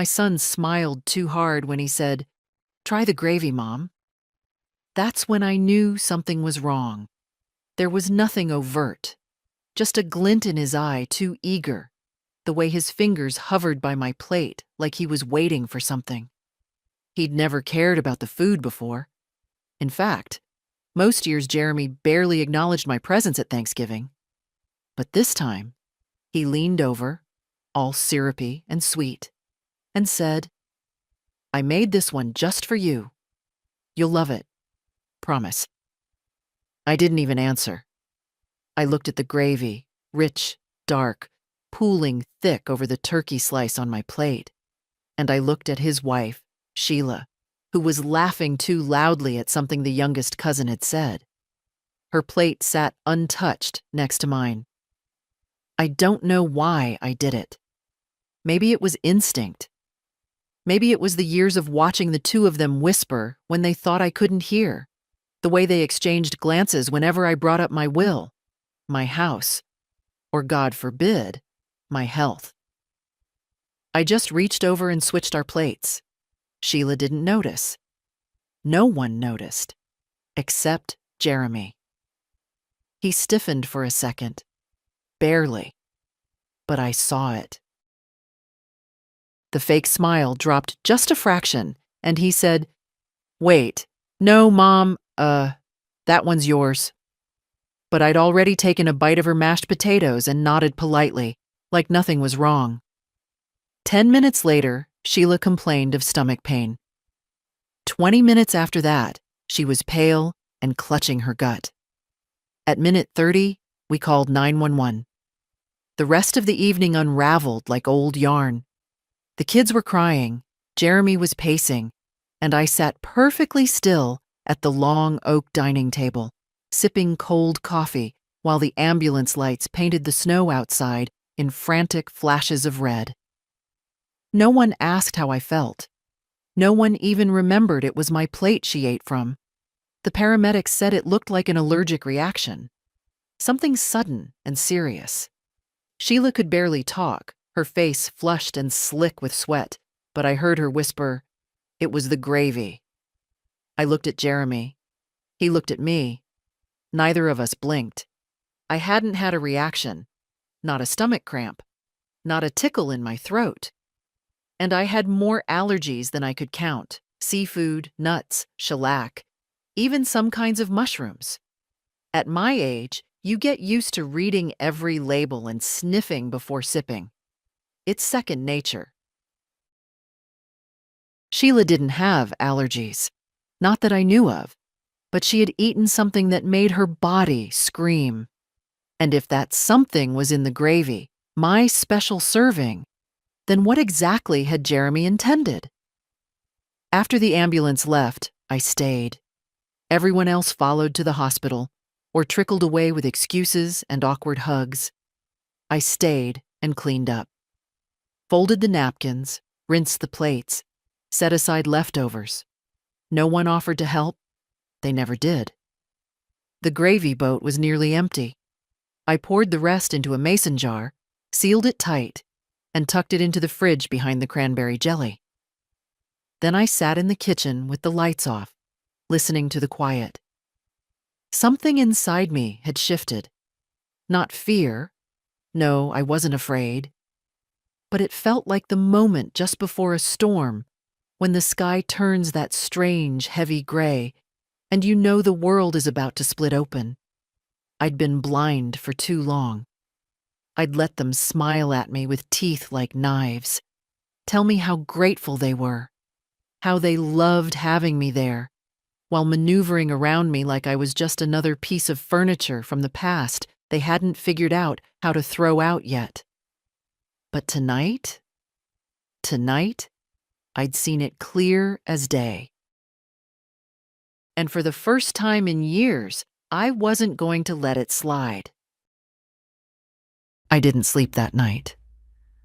My son smiled too hard when he said, "Try the gravy, Mom." That's when I knew something was wrong. There was nothing overt, just a glint in his eye, too eager, the way his fingers hovered by my plate like he was waiting for something. He'd never cared about the food before. In fact, most years Jeremy barely acknowledged my presence at Thanksgiving. But this time, he leaned over, all syrupy and sweet, and said, "I made this one just for you. You'll love it. Promise." I didn't even answer. I looked at the gravy, rich, dark, pooling thick over the turkey slice on my plate, and I looked at his wife, Sheila, who was laughing too loudly at something the youngest cousin had said. Her plate sat untouched next to mine. I don't know why I did it. Maybe it was instinct. Maybe it was the years of watching the two of them whisper when they thought I couldn't hear, the way they exchanged glances whenever I brought up my will, my house, or God forbid, my health. I just reached over and switched our plates. Sheila didn't notice. No one noticed, except Jeremy. He stiffened for a second, barely, but I saw it. The fake smile dropped just a fraction, and he said, "Wait, no, Mom, that one's yours." But I'd already taken a bite of her mashed potatoes and nodded politely, like nothing was wrong. 10 minutes later, Sheila complained of stomach pain. 20 minutes after that, she was pale and clutching her gut. At minute 30, we called 911. The rest of the evening unraveled like old yarn. The kids were crying, Jeremy was pacing, and I sat perfectly still at the long oak dining table, sipping cold coffee while the ambulance lights painted the snow outside in frantic flashes of red. No one asked how I felt. No one even remembered it was my plate she ate from. The paramedics said it looked like an allergic reaction. Something sudden and serious. Sheila could barely talk, her face flushed and slick with sweat, but I heard her whisper, "It was the gravy." I looked at Jeremy. He looked at me. Neither of us blinked. I hadn't had a reaction, not a stomach cramp, not a tickle in my throat. And I had more allergies than I could count: seafood, nuts, shellac, even some kinds of mushrooms. At my age, you get used to reading every label and sniffing before sipping. It's second nature. Sheila didn't have allergies, not that I knew of, but she had eaten something that made her body scream. And if that something was in the gravy, my special serving, then what exactly had Jeremy intended? After the ambulance left, I stayed. Everyone else followed to the hospital, or trickled away with excuses and awkward hugs. I stayed and cleaned up. Folded the napkins, rinsed the plates, set aside leftovers. No one offered to help. They never did. The gravy boat was nearly empty. I poured the rest into a mason jar, sealed it tight, and tucked it into the fridge behind the cranberry jelly. Then I sat in the kitchen with the lights off, listening to the quiet. Something inside me had shifted. Not fear. No, I wasn't afraid. But it felt like the moment just before a storm, when the sky turns that strange, heavy gray, and you know the world is about to split open. I'd been blind for too long. I'd let them smile at me with teeth like knives, tell me how grateful they were, how they loved having me there, while maneuvering around me like I was just another piece of furniture from the past they hadn't figured out how to throw out yet. But tonight, I'd seen it clear as day. And for the first time in years, I wasn't going to let it slide. I didn't sleep that night.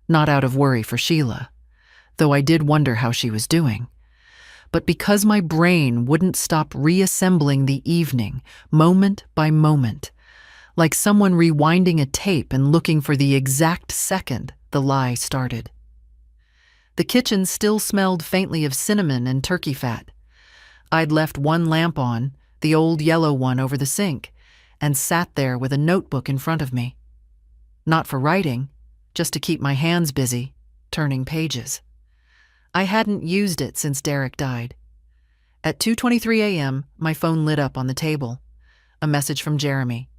Not out of worry for Sheila, though I did wonder how she was doing, but because my brain wouldn't stop reassembling the evening, moment by moment, like someone rewinding a tape and looking for the exact second the lie started. The kitchen still smelled faintly of cinnamon and turkey fat. I'd left one lamp on, the old yellow one over the sink, and sat there with a notebook in front of me. Not for writing, just to keep my hands busy, turning pages. I hadn't used it since Derek died. At 2:23 a.m., my phone lit up on the table. A message from Jeremy.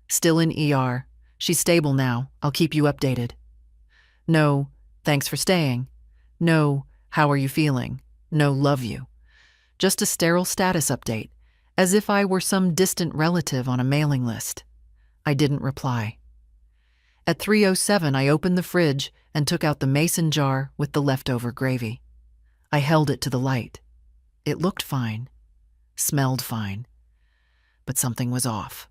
Still in ER. She's stable now. I'll keep you updated. No, thanks for staying. No, how are you feeling? No, love you. Just a sterile status update, as if I were some distant relative on a mailing list. I didn't reply. At 3:07, I opened the fridge and took out the mason jar with the leftover gravy. I held it to the light. It looked fine, smelled fine, but something was off.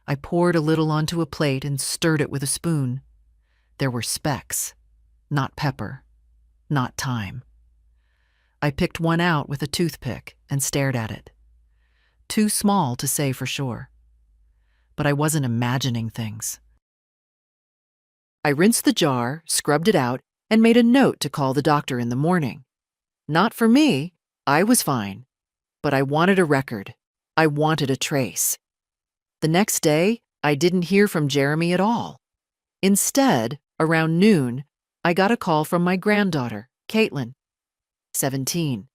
I poured a little onto a plate and stirred it with a spoon. There were specks, not pepper, not thyme. I picked one out with a toothpick and stared at it. Too small to say for sure. But I wasn't imagining things. I rinsed the jar, scrubbed it out, and made a note to call the doctor in the morning. Not for me, I was fine. But I wanted a record. I wanted a trace. The next day, I didn't hear from Jeremy at all. Instead, around noon, I got a call from my granddaughter, Caitlin, 17.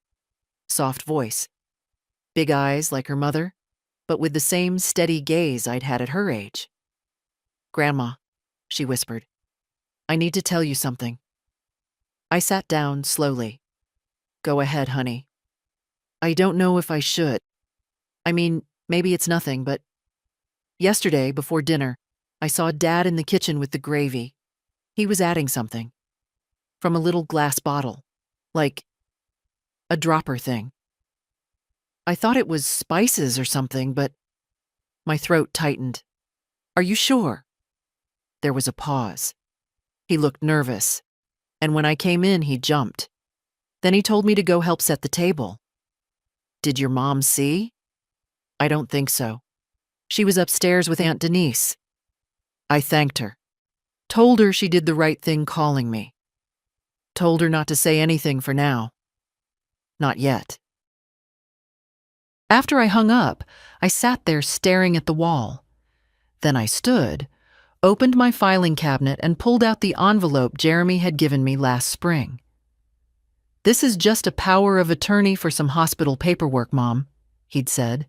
Soft voice. Big eyes like her mother, but with the same steady gaze I'd had at her age. "Grandma," she whispered, "I need to tell you something." I sat down slowly. "Go ahead, honey." "I don't know if I should. I mean, maybe it's nothing, but yesterday, before dinner, I saw Dad in the kitchen with the gravy. He was adding something. From a little glass bottle. Like a dropper thing. I thought it was spices or something, but my throat tightened. Are you sure?" There was a pause. He looked nervous, and when I came in, he jumped. Then he told me to go help set the table. "Did your mom see?" "I don't think so. She was upstairs with Aunt Denise." I thanked her. Told her she did the right thing calling me. Told her not to say anything for now. Not yet. After I hung up, I sat there staring at the wall. Then I stood, opened my filing cabinet, and pulled out the envelope Jeremy had given me last spring. "This is just a power of attorney for some hospital paperwork, Mom," he'd said,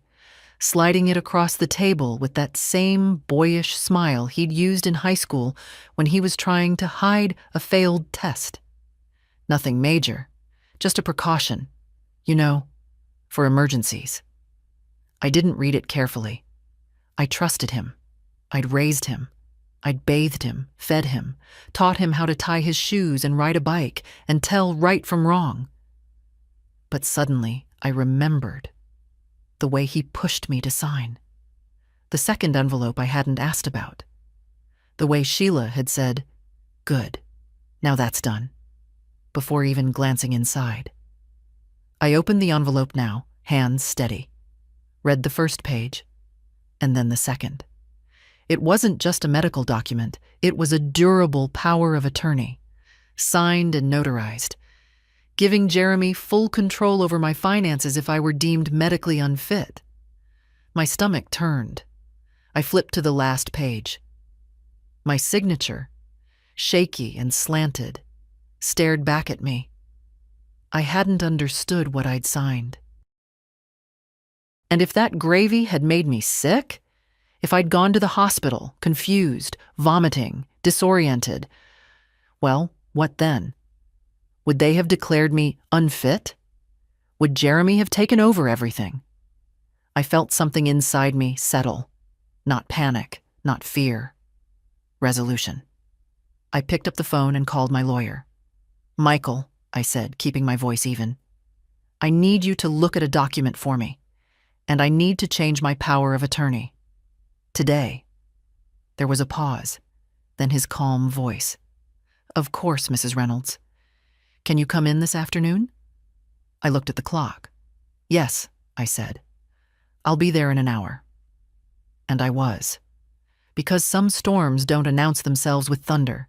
sliding it across the table with that same boyish smile he'd used in high school when he was trying to hide a failed test. Nothing major, just a precaution, you know, for emergencies. I didn't read it carefully. I trusted him. I'd raised him. I'd bathed him, fed him, taught him how to tie his shoes and ride a bike and tell right from wrong. But suddenly, I remembered the way he pushed me to sign. The second envelope I hadn't asked about. The way Sheila had said, "Good, now that's done," before even glancing inside. I opened the envelope now, hands steady. Read the first page, and then the second. It wasn't just a medical document, it was a durable power of attorney, signed and notarized, giving Jeremy full control over my finances if I were deemed medically unfit. My stomach turned. I flipped to the last page. My signature, shaky and slanted, stared back at me. I hadn't understood what I'd signed. And if that gravy had made me sick, if I'd gone to the hospital, confused, vomiting, disoriented, well, what then? Would they have declared me unfit? Would Jeremy have taken over everything? I felt something inside me settle. Not panic, not fear. Resolution. I picked up the phone and called my lawyer. "Michael," I said, keeping my voice even, "I need you to look at a document for me. And I need to change my power of attorney. Today." There was a pause, then his calm voice. "Of course, Mrs. Reynolds. Can you come in this afternoon?" I looked at the clock. "Yes," I said. "I'll be there in an hour." And I was. Because some storms don't announce themselves with thunder.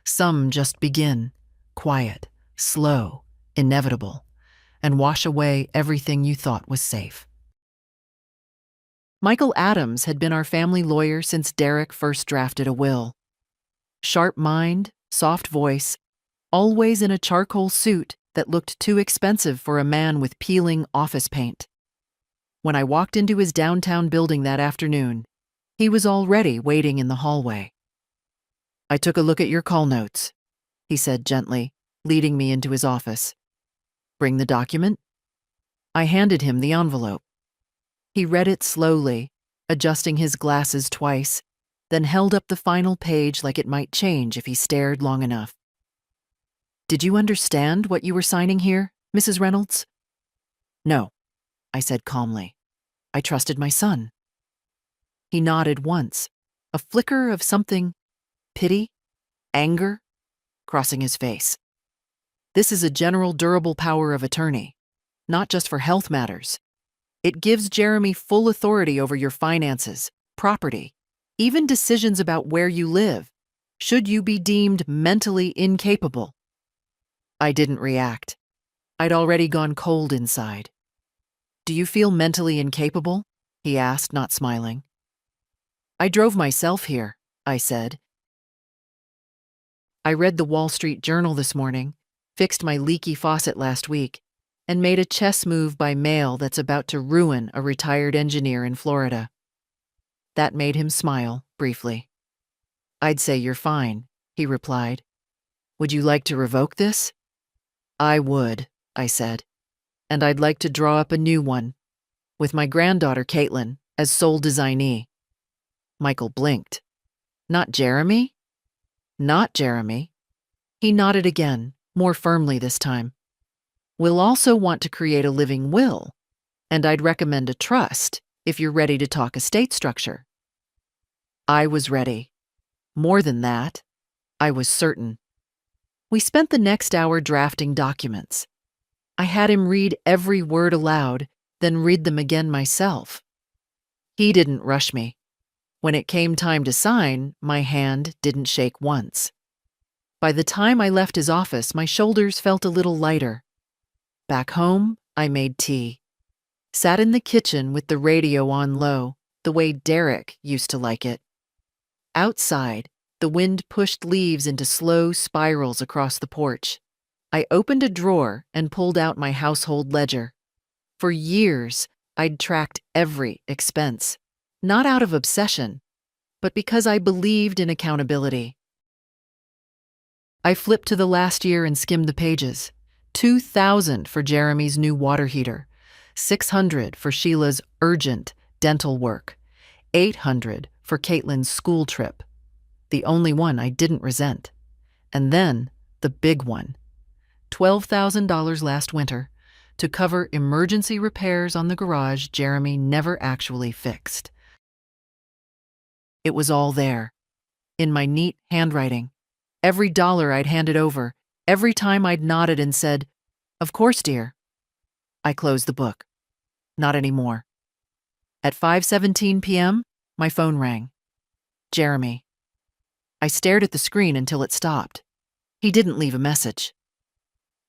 Some just begin, quiet, slow, inevitable, and wash away everything you thought was safe. Michael Adams had been our family lawyer since Derek first drafted a will. Sharp mind, soft voice, always in a charcoal suit that looked too expensive for a man with peeling office paint. When I walked into his downtown building that afternoon, he was already waiting in the hallway. "I took a look at your call notes," he said gently, leading me into his office. "Bring the document?" I handed him the envelope. He read it slowly, adjusting his glasses twice, then held up the final page like it might change if he stared long enough. "Did you understand what you were signing here, Mrs. Reynolds?" "No," I said calmly. "I trusted my son." He nodded once, a flicker of something, pity, anger, crossing his face. "This is a general durable power of attorney, not just for health matters. It gives Jeremy full authority over your finances, property, even decisions about where you live, should you be deemed mentally incapable." I didn't react. I'd already gone cold inside. "Do you feel mentally incapable?" he asked, not smiling. "I drove myself here," I said. "I read the Wall Street Journal this morning, fixed my leaky faucet last week, and made a chess move by mail that's about to ruin a retired engineer in Florida." That made him smile, briefly. "I'd say you're fine," he replied. "Would you like to revoke this?" "I would," I said. "And I'd like to draw up a new one, with my granddaughter Caitlin as sole designee." Michael blinked. "Not Jeremy?" "Not Jeremy." He nodded again, more firmly this time. "We'll also want to create a living will, and I'd recommend a trust if you're ready to talk estate structure." I was ready. More than that, I was certain. We spent the next hour drafting documents. I had him read every word aloud, then read them again myself. He didn't rush me. When it came time to sign, my hand didn't shake once. By the time I left his office, my shoulders felt a little lighter. Back home, I made tea. Sat in the kitchen with the radio on low, the way Derek used to like it. Outside, the wind pushed leaves into slow spirals across the porch. I opened a drawer and pulled out my household ledger. For years, I'd tracked every expense, not out of obsession, but because I believed in accountability. I flipped to the last year and skimmed the pages. $2,000 for Jeremy's new water heater, $600 for Sheila's urgent dental work, $800 for Caitlin's school trip, the only one I didn't resent. And then the big one, $12,000 last winter to cover emergency repairs on the garage Jeremy never actually fixed. It was all there, in my neat handwriting. Every dollar I'd handed over, every time I'd nodded and said, "Of course, dear." I closed the book. Not anymore. At 5:17 p.m., my phone rang. Jeremy. I stared at the screen until it stopped. He didn't leave a message.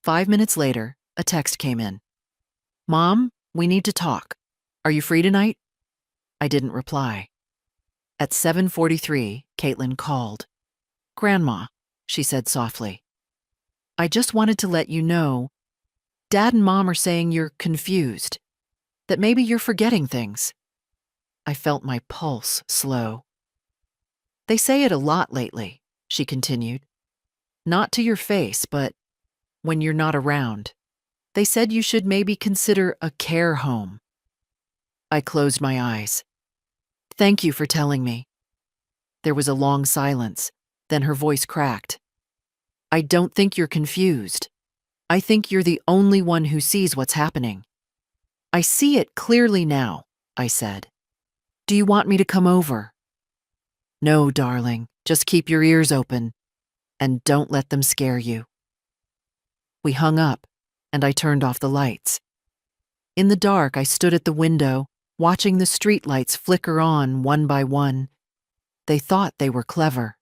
5 minutes later, a text came in. "Mom, we need to talk. Are you free tonight?" I didn't reply. At 7:43, Caitlin called. "Grandma," she said softly. "I just wanted to let you know, Dad and Mom are saying you're confused, that maybe you're forgetting things." I felt my pulse slow. "They say it a lot lately," she continued. "Not to your face, but when you're not around. They said you should maybe consider a care home." I closed my eyes. "Thank you for telling me." There was a long silence, then her voice cracked. "I don't think you're confused. I think you're the only one who sees what's happening." "I see it clearly now," I said. "Do you want me to come over?" "No, darling, just keep your ears open, and don't let them scare you." We hung up, and I turned off the lights. In the dark, I stood at the window, watching the streetlights flicker on one by one. They thought they were clever.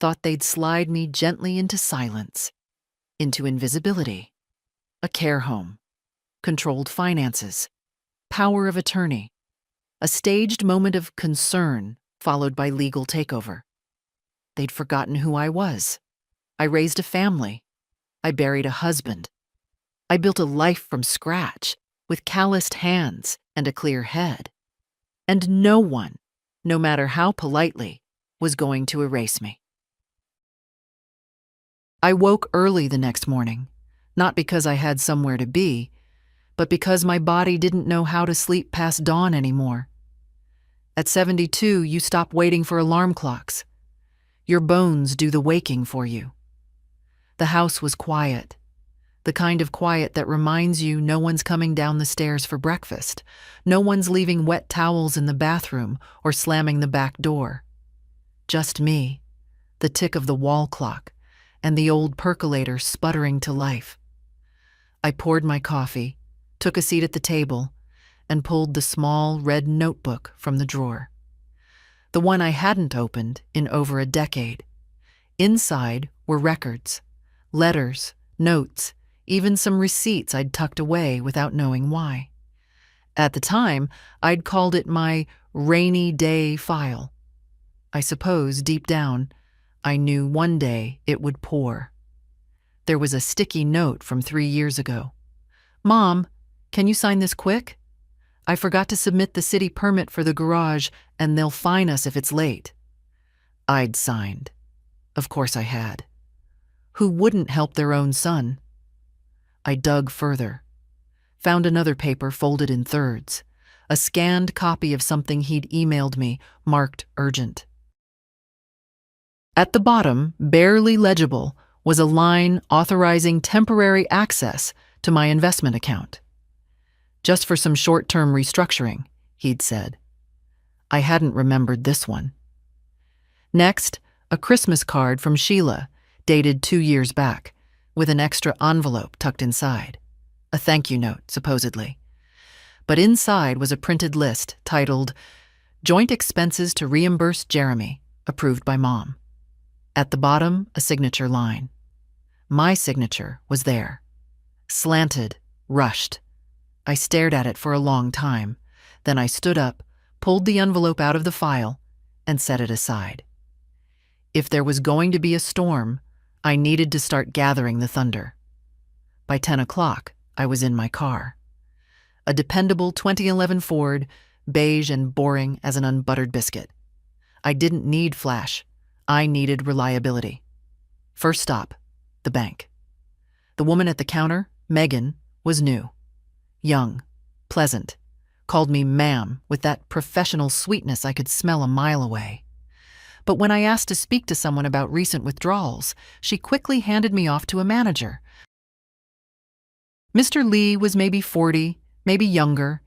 thought they'd slide me gently into silence, into invisibility, a care home, controlled finances, power of attorney, a staged moment of concern followed by legal takeover. They'd forgotten who I was. I raised a family. I buried a husband. I built a life from scratch with calloused hands and a clear head. And no one, no matter how politely, was going to erase me. I woke early the next morning, not because I had somewhere to be, but because my body didn't know how to sleep past dawn anymore. At 72, you stop waiting for alarm clocks. Your bones do the waking for you. The house was quiet, the kind of quiet that reminds you no one's coming down the stairs for breakfast, no one's leaving wet towels in the bathroom or slamming the back door. Just me, the tick of the wall clock, and the old percolator sputtering to life. I poured my coffee, took a seat at the table, and pulled the small red notebook from the drawer. The one I hadn't opened in over a decade. Inside were records, letters, notes, even some receipts I'd tucked away without knowing why. At the time, I'd called it my rainy day file. I suppose, deep down, I knew one day it would pour. There was a sticky note from 3 years ago. "Mom, can you sign this quick? I forgot to submit the city permit for the garage, and they'll fine us if it's late." I'd signed. Of course I had. Who wouldn't help their own son? I dug further. Found another paper folded in thirds, a scanned copy of something he'd emailed me, marked urgent. At the bottom, barely legible, was a line authorizing temporary access to my investment account. Just for some short-term restructuring, he'd said. I hadn't remembered this one. Next, a Christmas card from Sheila, dated 2 years back, with an extra envelope tucked inside. A thank you note, supposedly. But inside was a printed list titled, "Joint Expenses to Reimburse Jeremy, approved by Mom." At the bottom, a signature line. My signature was there. Slanted, rushed. I stared at it for a long time. Then I stood up, pulled the envelope out of the file, and set it aside. If there was going to be a storm, I needed to start gathering the thunder. By 10 o'clock, I was in my car. A dependable 2011 Ford, beige and boring as an unbuttered biscuit. I didn't need flash. I needed reliability. First stop, the bank. The woman at the counter, Megan, was new. Young, pleasant, called me ma'am with that professional sweetness I could smell a mile away. But when I asked to speak to someone about recent withdrawals, she quickly handed me off to a manager. Mr. Lee was maybe 40, maybe younger.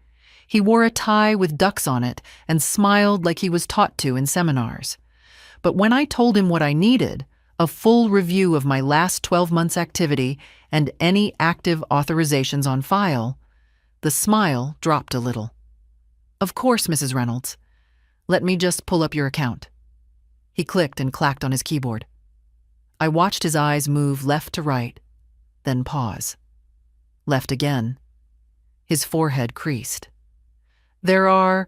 He wore a tie with ducks on it and smiled like he was taught to in seminars. But when I told him what I needed, a full review of my last 12 months' activity and any active authorizations on file, the smile dropped a little. "Of course, Mrs. Reynolds. Let me just pull up your account." He clicked and clacked on his keyboard. I watched his eyes move left to right, then pause. Left again. His forehead creased. "There are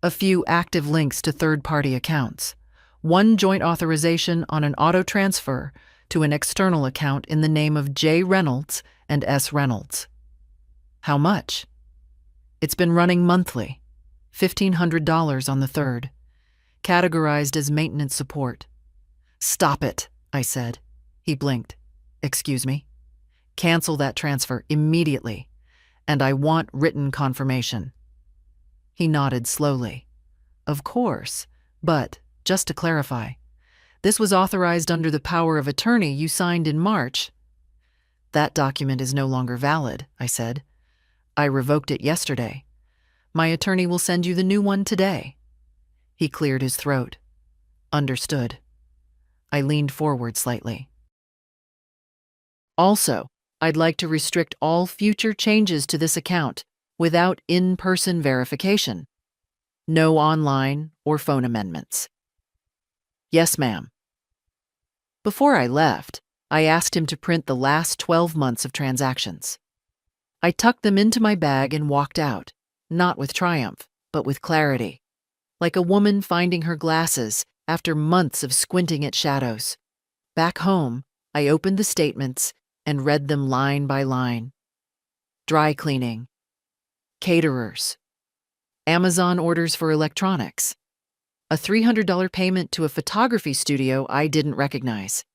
a few active links to third-party accounts. One joint authorization on an auto transfer to an external account in the name of J. Reynolds and S. Reynolds." "How much?" "It's been running monthly, $1,500 on the 3rd, categorized as maintenance support." "Stop it," I said. He blinked. "Excuse me?" "Cancel that transfer immediately, and I want written confirmation." He nodded slowly. "Of course, but just to clarify, this was authorized under the power of attorney you signed in March." "That document is no longer valid," I said. "I revoked it yesterday. My attorney will send you the new one today." He cleared his throat. "Understood." I leaned forward slightly. "Also, I'd like to restrict all future changes to this account without in-person verification. No online or phone amendments." "Yes, ma'am." Before I left, I asked him to print the last 12 months of transactions. I tucked them into my bag and walked out, not with triumph, but with clarity, like a woman finding her glasses after months of squinting at shadows. Back home, I opened the statements and read them line by line. Dry cleaning, caterers, Amazon orders for electronics, a $300 payment to a photography studio I didn't recognize.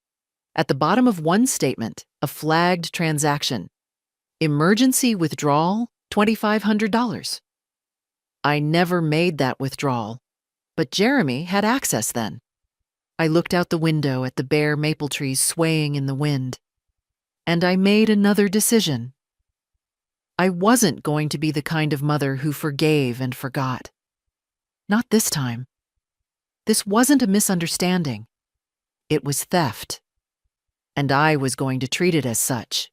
At the bottom of one statement, a flagged transaction. Emergency withdrawal, $2,500. I never made that withdrawal, but Jeremy had access then. I looked out the window at the bare maple trees swaying in the wind, and I made another decision. I wasn't going to be the kind of mother who forgave and forgot. Not this time. This wasn't a misunderstanding. It was theft, and I was going to treat it as such.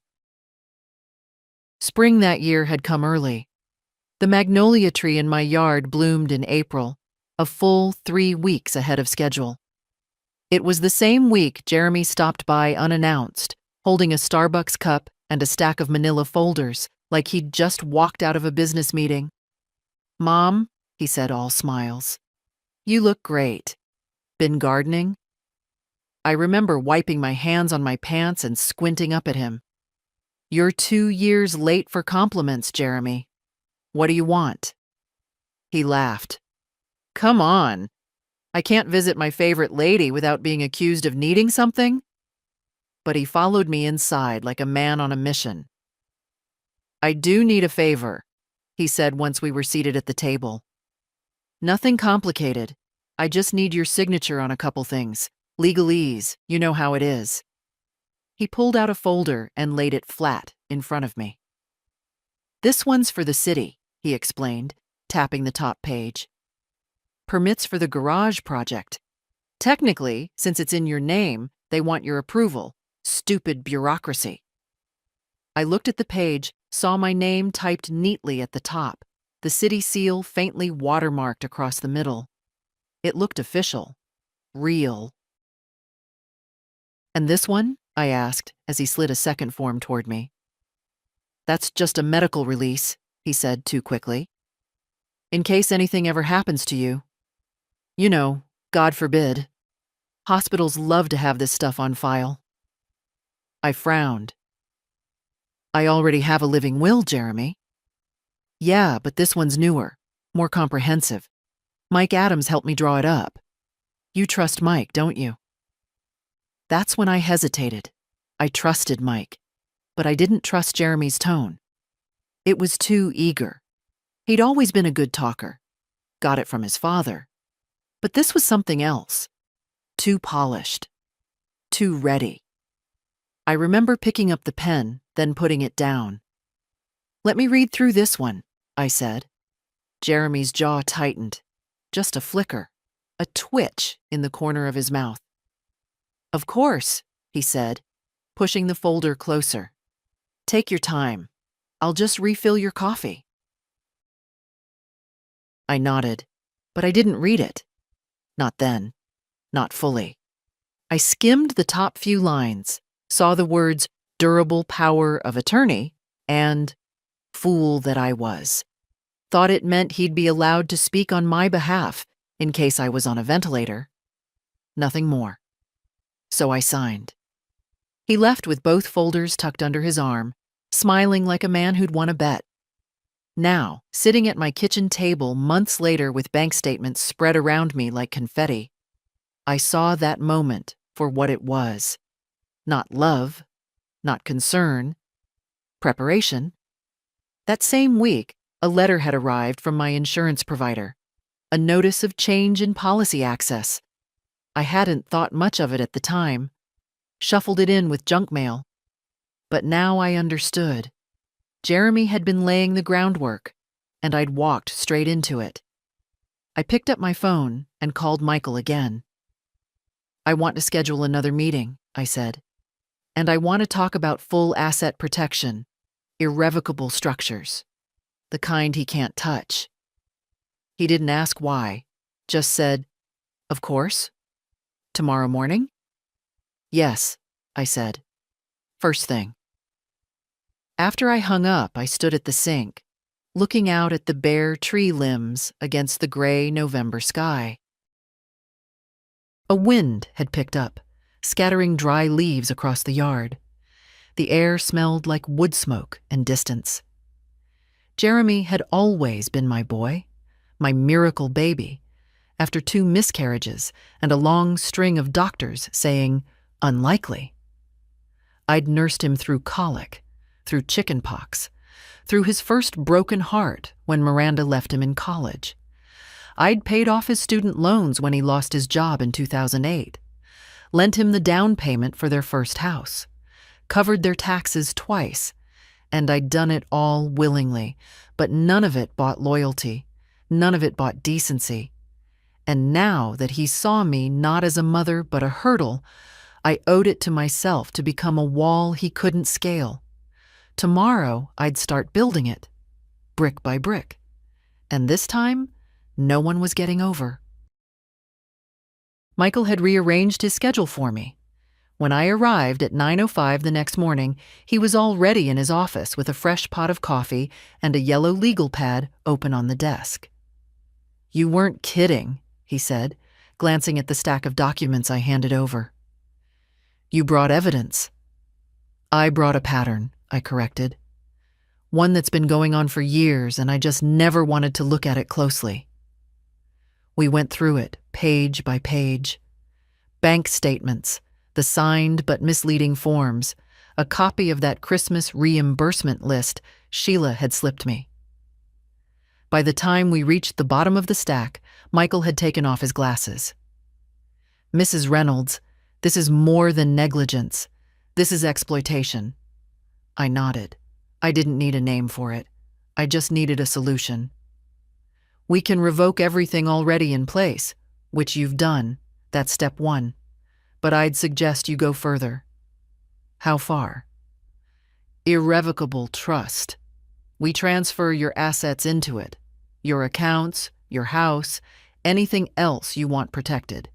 Spring that year had come early. The magnolia tree in my yard bloomed in April, a full 3 weeks ahead of schedule. It was the same week Jeremy stopped by unannounced, holding a Starbucks cup and a stack of manila folders, like he'd just walked out of a business meeting. "Mom," he said, all smiles, "you look great. Been gardening?" I remember wiping my hands on my pants and squinting up at him. "You're 2 years late for compliments, Jeremy. What do you want?" He laughed. "Come on. I can't visit my favorite lady without being accused of needing something." But he followed me inside like a man on a mission. "I do need a favor," he said once we were seated at the table. "Nothing complicated. I just need your signature on a couple things. Legalese, you know how it is." He pulled out a folder and laid it flat in front of me. "This one's for the city," he explained, tapping the top page. "Permits for the garage project. Technically, since it's in your name, they want your approval. Stupid bureaucracy." I looked at the page, saw my name typed neatly at the top, the city seal faintly watermarked across the middle. It looked official, real. "And this one?" I asked as he slid a second form toward me. "That's just a medical release," he said too quickly. "In case anything ever happens to you. You know, God forbid. Hospitals love to have this stuff on file." I frowned. "I already have a living will, Jeremy." "Yeah, but this one's newer, more comprehensive. Mike Adams helped me draw it up. You trust Mike, don't you?" That's when I hesitated. I trusted Mike, but I didn't trust Jeremy's tone. It was too eager. He'd always been a good talker. Got it from his father. But this was something else. Too polished. Too ready. I remember picking up the pen, then putting it down. "Let me read through this one," I said. Jeremy's jaw tightened. Just a flicker. A twitch in the corner of his mouth. "Of course," he said, pushing the folder closer. "Take your time. I'll just refill your coffee." I nodded, but I didn't read it. Not then. Not fully. I skimmed the top few lines, saw the words "durable power of attorney" and "fool that I was." Thought it meant he'd be allowed to speak on my behalf in case I was on a ventilator. Nothing more. So I signed. He left with both folders tucked under his arm, smiling like a man who'd won a bet. Now, sitting at my kitchen table months later with bank statements spread around me like confetti, I saw that moment for what it was. Not love, not concern, preparation. That same week, a letter had arrived from my insurance provider, a notice of change in policy access. I hadn't thought much of it at the time, shuffled it in with junk mail. But now I understood. Jeremy had been laying the groundwork, and I'd walked straight into it. I picked up my phone and called Michael again. "I want to schedule another meeting," I said. "And I want to talk about full asset protection, irrevocable structures, the kind he can't touch." He didn't ask why, just said, "Of course. Tomorrow morning?" Yes, I said. First thing. After I hung up, I stood at the sink, looking out at the bare tree limbs against the gray November sky. A wind had picked up, scattering dry leaves across the yard. The air smelled like wood smoke and distance. Jeremy had always been my boy, my miracle baby, after 2 miscarriages and a long string of doctors saying, unlikely. I'd nursed him through colic, through chicken pox, through his first broken heart when Miranda left him in college. I'd paid off his student loans when he lost his job in 2008, lent him the down payment for their first house, covered their taxes twice, and I'd done it all willingly, but none of it bought loyalty, none of it bought decency. And now that he saw me not as a mother but a hurdle, I owed it to myself to become a wall he couldn't scale. Tomorrow I'd start building it, brick by brick. And this time, no one was getting over. Michael had rearranged his schedule for me. When I arrived at 9:05 the next morning, he was already in his office with a fresh pot of coffee and a yellow legal pad open on the desk. You weren't kidding, he said, glancing at the stack of documents I handed over. You brought evidence. I brought a pattern, I corrected. One that's been going on for years, and I just never wanted to look at it closely. We went through it, page by page. Bank statements, the signed but misleading forms, a copy of that Christmas reimbursement list Sheila had slipped me. By the time we reached the bottom of the stack, Michael had taken off his glasses. Mrs. Reynolds, this is more than negligence. This is exploitation. I nodded. I didn't need a name for it. I just needed a solution. We can revoke everything already in place, which you've done. That's step 1. But I'd suggest you go further. How far? Irrevocable trust. We transfer your assets into it. Your accounts, your house, anything else you want protected.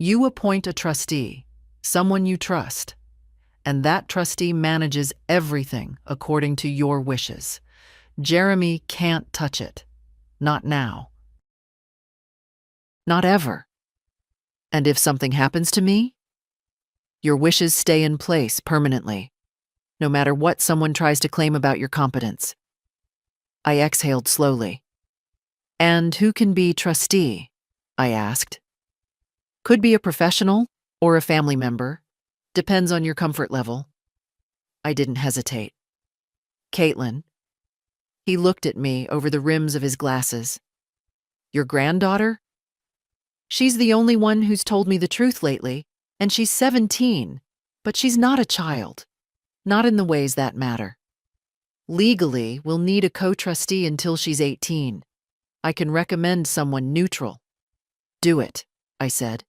You appoint a trustee, someone you trust, and that trustee manages everything according to your wishes. Jeremy can't touch it. Not now. Not ever. And if something happens to me, your wishes stay in place permanently, no matter what someone tries to claim about your competence. I exhaled slowly. And who can be trustee? I asked. Could be a professional or a family member. Depends on your comfort level. I didn't hesitate. Caitlin. He looked at me over the rims of his glasses. Your granddaughter? She's the only one who's told me the truth lately, and she's 17, but she's not a child. Not in the ways that matter. Legally, we'll need a co-trustee until she's 18. I can recommend someone neutral. Do it, I said,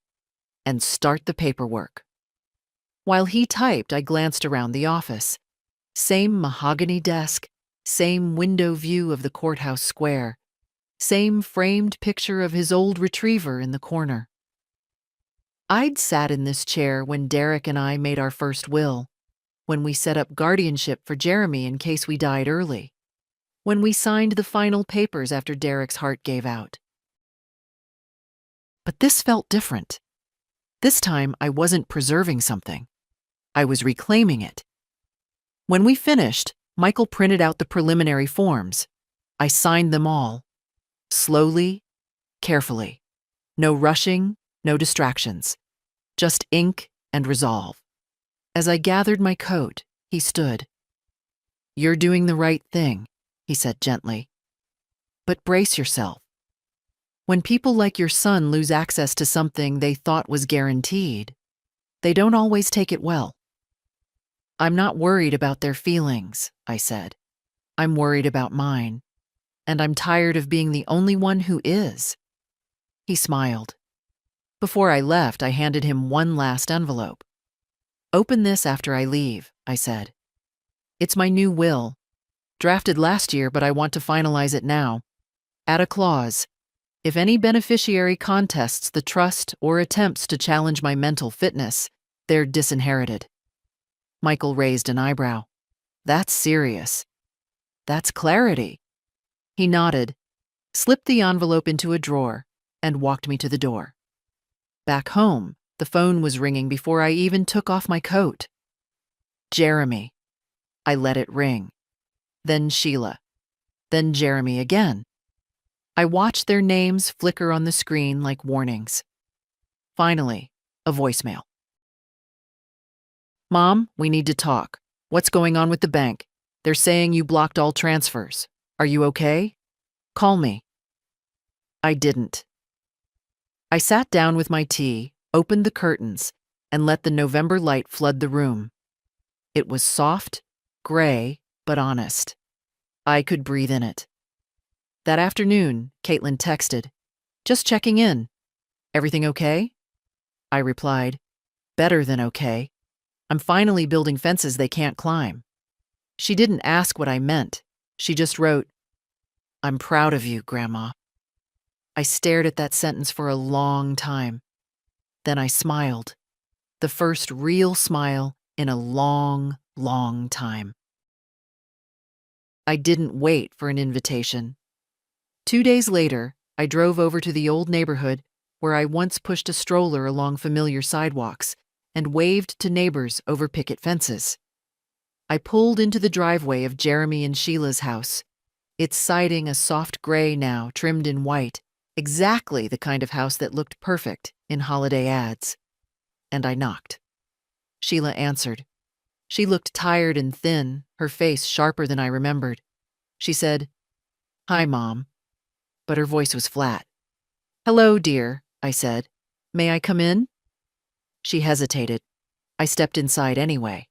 and start the paperwork. While he typed, I glanced around the office. Same mahogany desk, same window view of the courthouse square, same framed picture of his old retriever in the corner. I'd sat in this chair when Derek and I made our first will, when we set up guardianship for Jeremy in case we died early, when we signed the final papers after Derek's heart gave out. But this felt different. This time I wasn't preserving something. I was reclaiming it. When we finished, Michael printed out the preliminary forms. I signed them all. Slowly, carefully. No rushing, no distractions. Just ink and resolve. As I gathered my coat, he stood. You're doing the right thing, he said gently. But brace yourself. When people like your son lose access to something they thought was guaranteed, they don't always take it well. I'm not worried about their feelings, I said. I'm worried about mine. And I'm tired of being the only one who is. He smiled. Before I left, I handed him one last envelope. Open this after I leave, I said. It's my new will. Drafted last year, but I want to finalize it now. Add a clause. If any beneficiary contests the trust or attempts to challenge my mental fitness, They're disinherited. Michael raised an eyebrow. That's serious. That's clarity. He nodded, slipped the envelope into a drawer, and walked me to the door. Back home, the phone was ringing before I even took off my coat. Jeremy. I let it ring. Then Sheila. Then Jeremy again. I watched their names flicker on the screen like warnings. Finally, a voicemail. Mom, we need to talk. What's going on with the bank? They're saying you blocked all transfers. Are you okay? Call me. I didn't. I sat down with my tea, opened the curtains, and let the November light flood the room. It was soft, gray, but honest. I could breathe in it. That afternoon, Caitlin texted, "Just checking in. Everything okay?" I replied, "Better than okay. I'm finally building fences they can't climb." She didn't ask what I meant. She just wrote, "I'm proud of you, Grandma." I stared at that sentence for a long time. Then I smiled. The first real smile in a long, long time. I didn't wait for an invitation. 2 days later, I drove over to the old neighborhood where I once pushed a stroller along familiar sidewalks and waved to neighbors over picket fences. I pulled into the driveway of Jeremy and Sheila's house, its siding a soft gray now trimmed in white, exactly the kind of house that looked perfect in holiday ads. And I knocked. Sheila answered. She looked tired and thin, her face sharper than I remembered. She said, "Hi, Mom." But her voice was flat. "Hello, dear," I said. "May I come in?" She hesitated. I stepped inside anyway.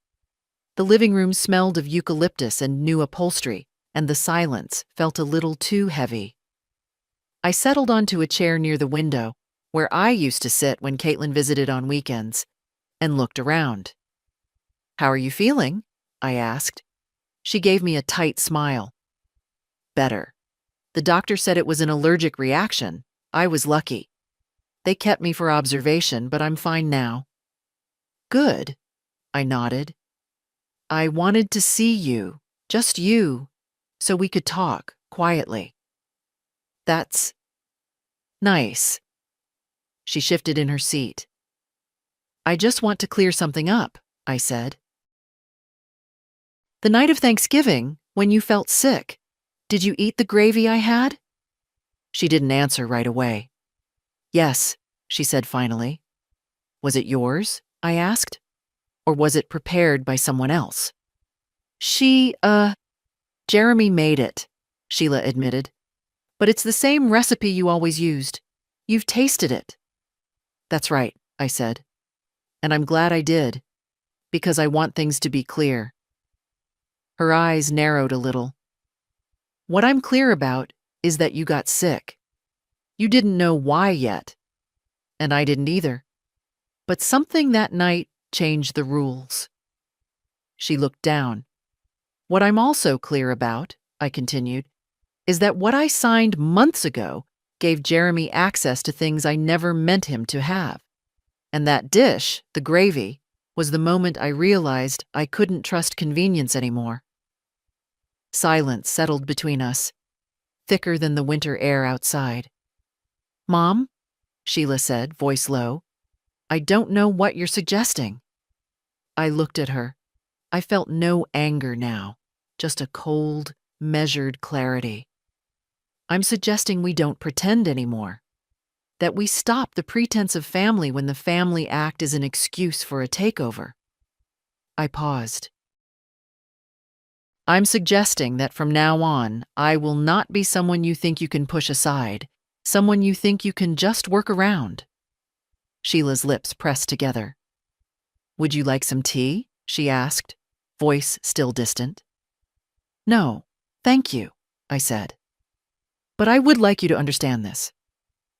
The living room smelled of eucalyptus and new upholstery, and the silence felt a little too heavy. I settled onto a chair near the window, where I used to sit when Caitlin visited on weekends, and looked around. "How are you feeling?" I asked. She gave me a tight smile. "Better. The doctor said it was an allergic reaction. I was lucky. They kept me for observation, but I'm fine now." "Good," I nodded. "I wanted to see you, just you, so we could talk quietly." "That's nice." She shifted in her seat. "I just want to clear something up," I said. "The night of Thanksgiving, when you felt sick, did you eat the gravy I had?" She didn't answer right away. "Yes," she said finally. "Was it yours?" I asked. "Or was it prepared by someone else?" Jeremy made it," Sheila admitted. "But it's the same recipe you always used. You've tasted it." "That's right," I said. "And I'm glad I did, because I want things to be clear." Her eyes narrowed a little. "What I'm clear about is that you got sick. You didn't know why yet, and I didn't either. But something that night changed the rules." She looked down. "What I'm also clear about," I continued, "is that what I signed months ago gave Jeremy access to things I never meant him to have. And that dish, the gravy, was the moment I realized I couldn't trust convenience anymore." Silence settled between us, thicker than the winter air outside. "Mom," Sheila said, voice low, "I don't know what you're suggesting." I looked at her. I felt no anger now, just a cold, measured clarity. "I'm suggesting we don't pretend anymore. That we stop the pretense of family when the family act is an excuse for a takeover." I paused. "I'm suggesting that from now on, I will not be someone you think you can push aside, someone you think you can just work around." Sheila's lips pressed together. "Would you like some tea?" she asked, voice still distant. "No, thank you," I said. "But I would like you to understand this.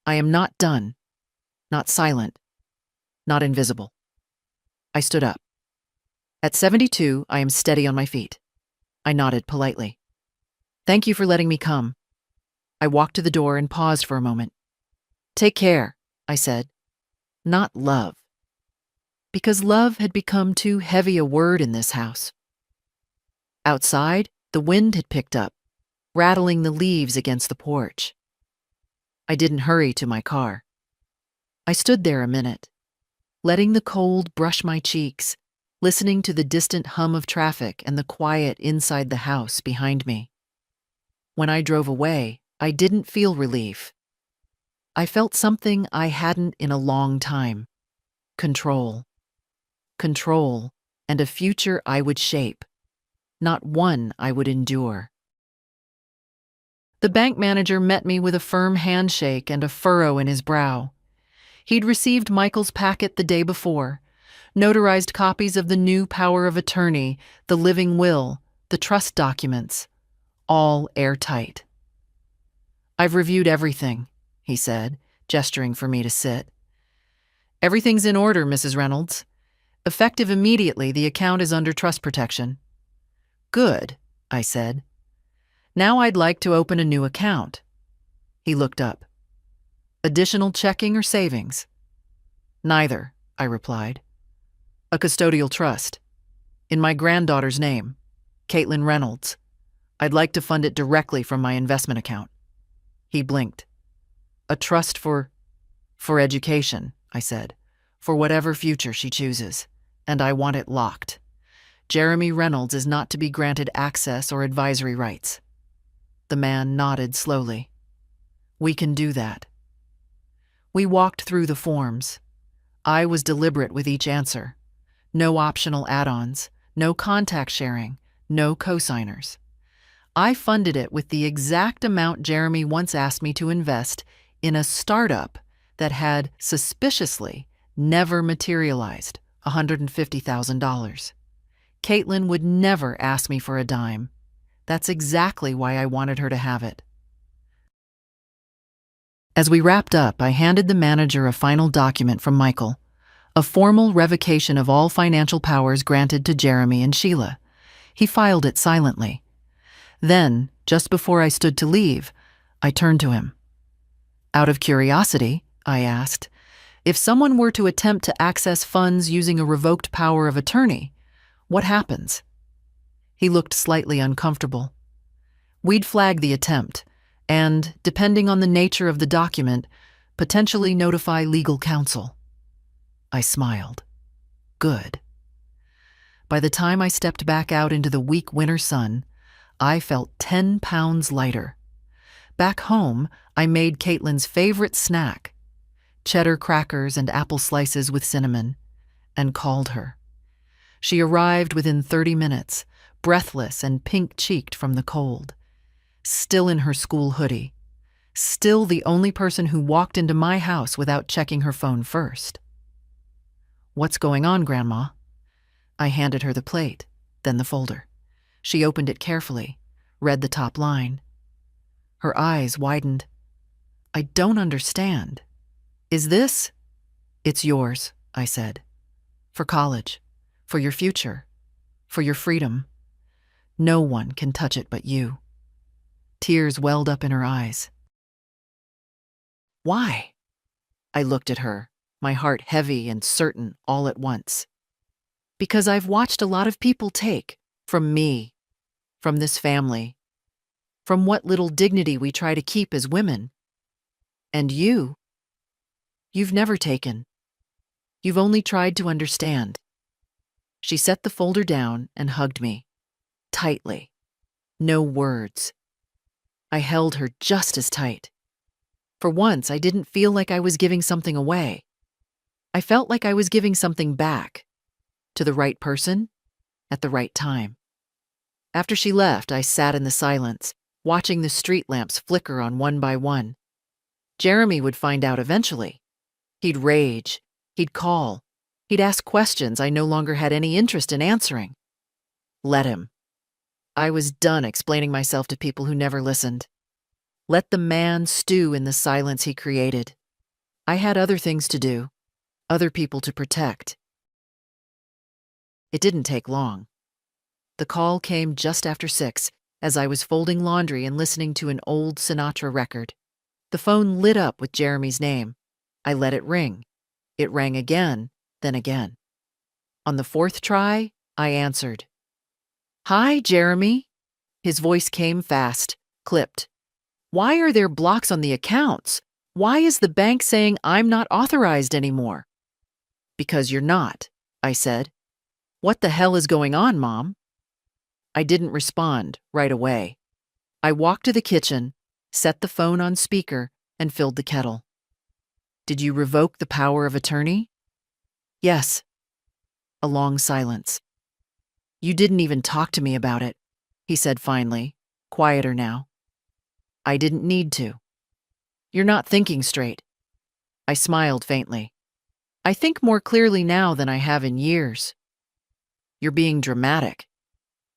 I am not done, not silent, not invisible." I stood up. At 72, I am steady on my feet. I nodded politely. "Thank you for letting me come." I walked to the door and paused for a moment. "Take care," I said. "Not love." because love had become too heavy a word in this house. Outside, the wind had picked up, rattling the leaves against the porch. I didn't hurry to my car. I stood there a minute, letting the cold brush my cheeks, listening to the distant hum of traffic and the quiet inside the house behind me. When I drove away, I didn't feel relief. I felt something I hadn't in a long time. Control. Control, and a future I would shape, not one I would endure. The bank manager met me with a firm handshake and a furrow in his brow. He'd received Michael's packet the day before, notarized copies of the new power of attorney, the living will, the trust documents, all airtight. "I've reviewed everything," he said, gesturing for me to sit. "Everything's in order, Mrs. Reynolds. Effective immediately, the account is under trust protection." "Good," I said. "Now I'd like to open a new account." He looked up. "Additional checking or savings?" "Neither," I replied. "A custodial trust. In my granddaughter's name, Caitlin Reynolds. I'd like to fund it directly from my investment account." He blinked. "A trust for education," I said. "For whatever future she chooses. And I want it locked. Jeremy Reynolds is not to be granted access or advisory rights." The man nodded slowly. "We can do that." We walked through the forms. I was deliberate with each answer. No optional add-ons, no contact sharing, no co-signers. I funded it with the exact amount Jeremy once asked me to invest in a startup that had, suspiciously, never materialized, $150,000. Caitlin would never ask me for a dime. That's exactly why I wanted her to have it. As we wrapped up, I handed the manager a final document from Michael, a formal revocation of all financial powers granted to Jeremy and Sheila. He filed it silently. Then, just before I stood to leave, I turned to him. "Out of curiosity," I asked, "if someone were to attempt to access funds using a revoked power of attorney, what happens?" He looked slightly uncomfortable. "We'd flag the attempt, and, depending on the nature of the document, potentially notify legal counsel." I smiled. Good. By the time I stepped back out into the weak winter sun, I felt 10 pounds lighter. Back home, I made Caitlin's favorite snack, cheddar crackers and apple slices with cinnamon, and called her. She arrived within 30 minutes, breathless and pink-cheeked from the cold. Still in her school hoodie. Still the only person who walked into my house without checking her phone first. "What's going on, Grandma?" I handed her the plate, then the folder. She opened it carefully, read the top line. Her eyes widened. "I don't understand. Is this—" "It's yours," I said. "For college, for your future, for your freedom. No one can touch it but you." Tears welled up in her eyes. "Why?" I looked at her, my heart heavy and certain all at once. "Because I've watched a lot of people take from me, from this family, from what little dignity we try to keep as women. And you've never taken. You've only tried to understand." She set the folder down and hugged me, tightly. No words. I held her just as tight. For once, I didn't feel like I was giving something away. I felt like I was giving something back, to the right person, at the right time. After she left, I sat in the silence, watching the street lamps flicker on one by one. Jeremy would find out eventually. He'd rage. He'd call. He'd ask questions I no longer had any interest in answering. Let him. I was done explaining myself to people who never listened. Let the man stew in the silence he created. I had other things to do, other people to protect. It didn't take long. The call came just after 6, as I was folding laundry and listening to an old Sinatra record. The phone lit up with Jeremy's name. I let it ring. It rang again, then again. On the fourth try, I answered. "Hi, Jeremy." His voice came fast, clipped. "Why are there blocks on the accounts? Why is the bank saying I'm not authorized anymore?" "Because you're not," I said. "What the hell is going on, Mom?" I didn't respond right away. I walked to the kitchen, set the phone on speaker, and filled the kettle. "Did you revoke the power of attorney?" "Yes." A long silence. "You didn't even talk to me about it," he said finally, quieter now. "I didn't need to." "You're not thinking straight." I smiled faintly. "I think more clearly now than I have in years." "You're being dramatic."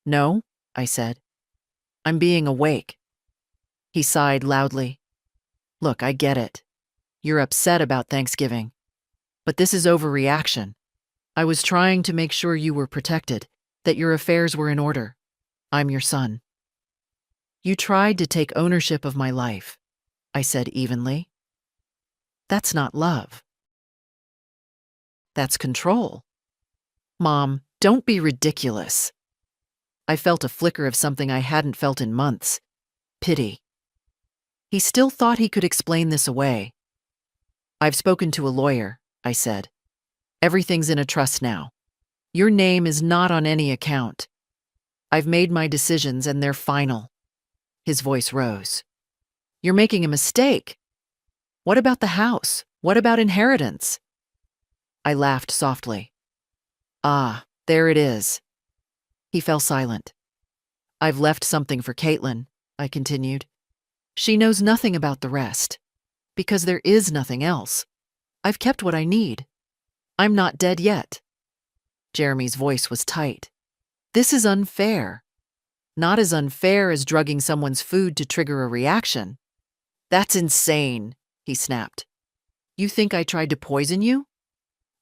"No," I said. "I'm being awake." He sighed loudly. "Look, I get it. You're upset about Thanksgiving. But this is overreaction. I was trying to make sure you were protected, that your affairs were in order. I'm your son." "You tried to take ownership of my life," I said evenly. "That's not love. That's control." "Mom, don't be ridiculous." I felt a flicker of something I hadn't felt in months. Pity. He still thought he could explain this away. "I've spoken to a lawyer," I said. "Everything's in a trust now. Your name is not on any account. I've made my decisions and they're final." His voice rose. "You're making a mistake. What about the house? What about inheritance?" I laughed softly. "Ah, there it is." He fell silent. "I've left something for Caitlin," I continued. "She knows nothing about the rest. Because there is nothing else. I've kept what I need. I'm not dead yet." Jeremy's voice was tight. "This is unfair. Not as unfair as drugging someone's food to trigger a reaction." "That's insane," he snapped. "You think I tried to poison you?"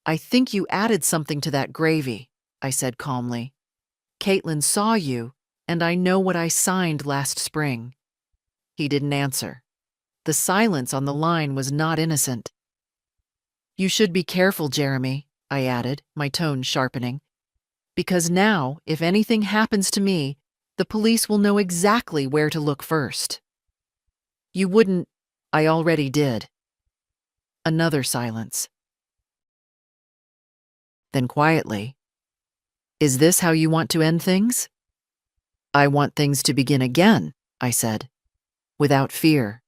"I think you added something to that gravy," I said calmly. "Caitlin saw you, and I know what I signed last spring." He didn't answer. The silence on the line was not innocent. "You should be careful, Jeremy," I added, my tone sharpening. "Because now, if anything happens to me, the police will know exactly where to look first." "You wouldn't—" "I already did." Another silence. Then quietly, "Is this how you want to end things?" "I want things to begin again," I said. "Without fear,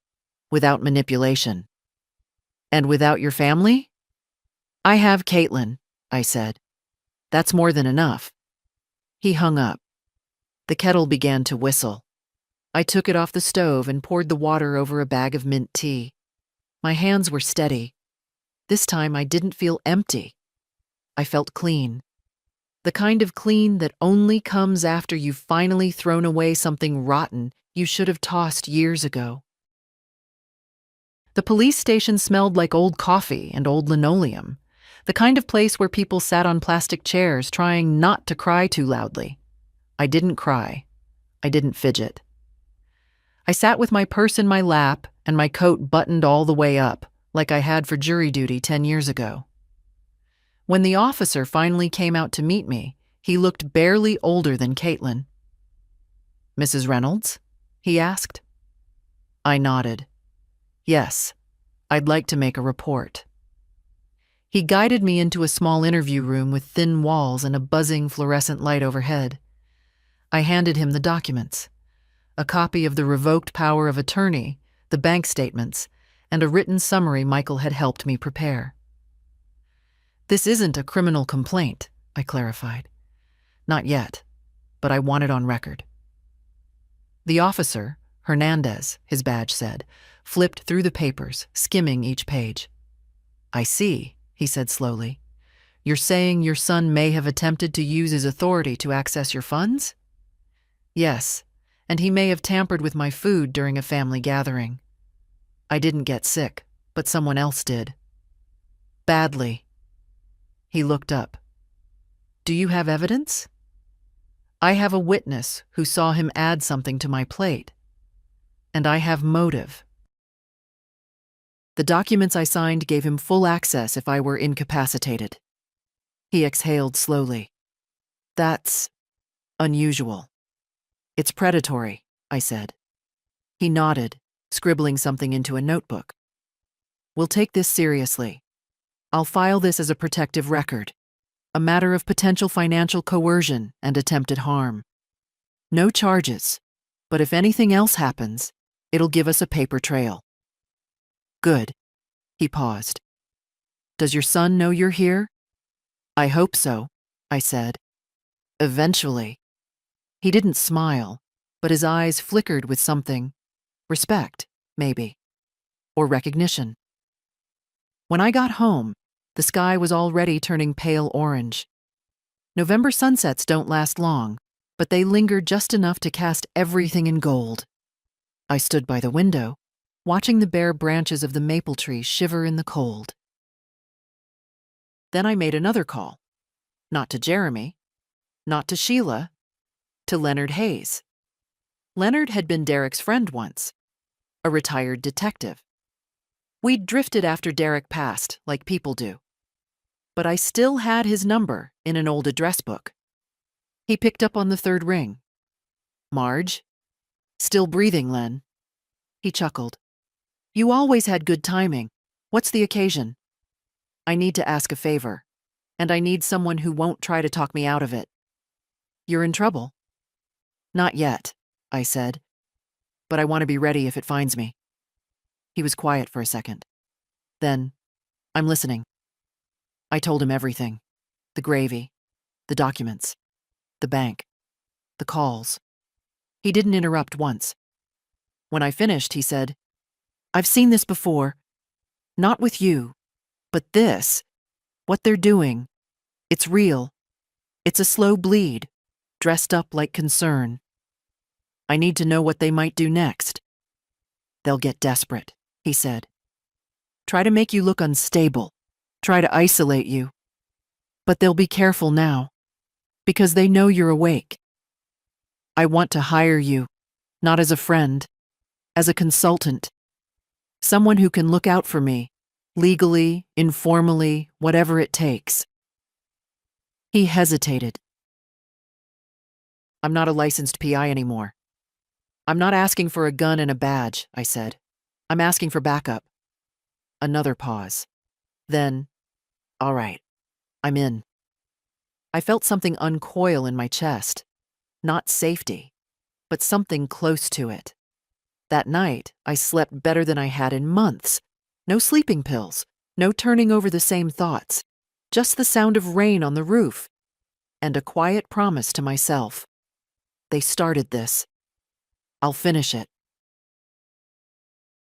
without manipulation." "And without your family?" "I have Caitlin," I said. "That's more than enough." He hung up. The kettle began to whistle. I took it off the stove and poured the water over a bag of mint tea. My hands were steady. This time I didn't feel empty. I felt clean. The kind of clean that only comes after you've finally thrown away something rotten you should have tossed years ago. The police station smelled like old coffee and old linoleum, the kind of place where people sat on plastic chairs trying not to cry too loudly. I didn't cry. I didn't fidget. I sat with my purse in my lap and my coat buttoned all the way up, like I had for jury duty 10 years ago. When the officer finally came out to meet me, he looked barely older than Caitlin. "Mrs. Reynolds?" he asked. I nodded. "Yes, I'd like to make a report." He guided me into a small interview room with thin walls and a buzzing fluorescent light overhead. I handed him the documents, a copy of the revoked power of attorney, the bank statements, and a written summary Michael had helped me prepare. "This isn't a criminal complaint," I clarified. "Not yet, but I want it on record." The officer, Hernandez, his badge said, flipped through the papers, skimming each page. "I see," he said slowly. "You're saying your son may have attempted to use his authority to access your funds?" "Yes, and he may have tampered with my food during a family gathering. I didn't get sick, but someone else did." "Badly." He looked up. "Do you have evidence?" "I have a witness who saw him add something to my plate. And I have motive." The documents I signed gave him full access if I were incapacitated. He exhaled slowly. That's unusual. It's predatory, I said. He nodded, scribbling something into a notebook. We'll take this seriously. I'll file this as a protective record, a matter of potential financial coercion and attempted harm. No charges, but if anything else happens, it'll give us a paper trail. Good. He paused. Does your son know you're here? I hope so, I said. Eventually. He didn't smile, but his eyes flickered with something. Respect, maybe. Or recognition. When I got home, the sky was already turning pale orange. November sunsets don't last long, but they linger just enough to cast everything in gold. I stood by the window, watching the bare branches of the maple tree shiver in the cold. Then I made another call. Not to Jeremy, not to Sheila, to Leonard Hayes. Leonard had been Derek's friend once, a retired detective. We'd drifted after Derek passed, like people do. But I still had his number in an old address book. He picked up on the third ring. Marge? Still breathing, Len. He chuckled. You always had good timing. What's the occasion? I need to ask a favor, and I need someone who won't try to talk me out of it. You're in trouble? Not yet, I said, but I want to be ready if it finds me. He was quiet for a second. Then, I'm listening. I told him everything. The gravy, the documents, the bank, the calls. He didn't interrupt once. When I finished, he said, I've seen this before. Not with you, but this, what they're doing, it's real. It's a slow bleed, dressed up like concern. I need to know what they might do next. They'll get desperate, he said. Try to make you look unstable. Try to isolate you. But they'll be careful now, because they know you're awake. I want to hire you, not as a friend, as a consultant. Someone who can look out for me, legally, informally, whatever it takes. He hesitated. I'm not a licensed PI anymore. I'm not asking for a gun and a badge, I said. I'm asking for backup. Another pause. Then, all right, I'm in. I felt something uncoil in my chest. Not safety, but something close to it. That night, I slept better than I had in months. No sleeping pills, no turning over the same thoughts, just the sound of rain on the roof, and a quiet promise to myself. They started this. I'll finish it.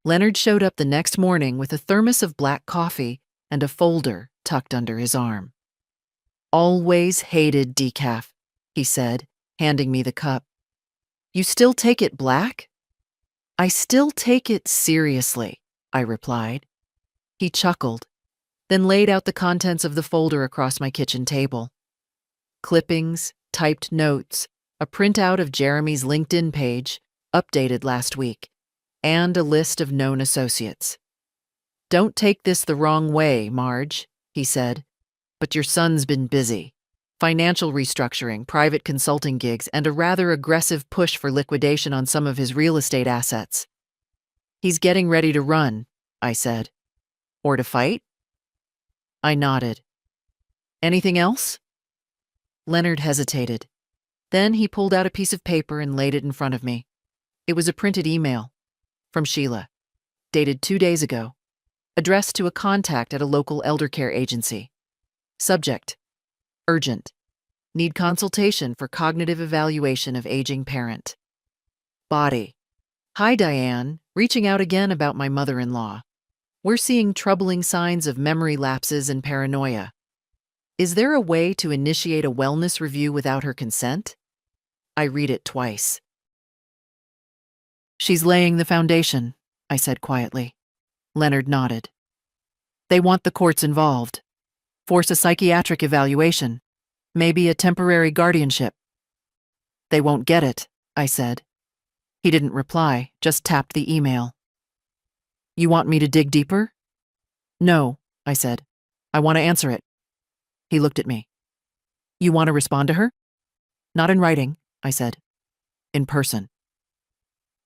Leonard showed up the next morning with a thermos of black coffee and a folder tucked under his arm. Always hated decaf, he said, handing me the cup. You still take it black? I still take it seriously, I replied. He chuckled, then laid out the contents of the folder across my kitchen table. Clippings, typed notes, a printout of Jeremy's LinkedIn page, updated last week, and a list of known associates. Don't take this the wrong way, Marge, he said, but your son's been busy. Financial restructuring, private consulting gigs, and a rather aggressive push for liquidation on some of his real estate assets. He's getting ready to run, I said. Or to fight? I nodded. Anything else? Leonard hesitated. Then he pulled out a piece of paper and laid it in front of me. It was a printed email from Sheila, dated 2 days ago, addressed to a contact at a local elder care agency. Subject: urgent. Need consultation for cognitive evaluation of aging parent. Body: hi Diane, reaching out again about my mother-in-law. We're seeing troubling signs of memory lapses and paranoia. Is there a way to initiate a wellness review without her consent? I read it twice. She's laying the foundation, I said quietly. Leonard nodded. They want the courts involved. Force a psychiatric evaluation. Maybe a temporary guardianship. They won't get it, I said. He didn't reply, just tapped the email. You want me to dig deeper? No, I said. I want to answer it. He looked at me. You want to respond to her? Not in writing, I said. In person.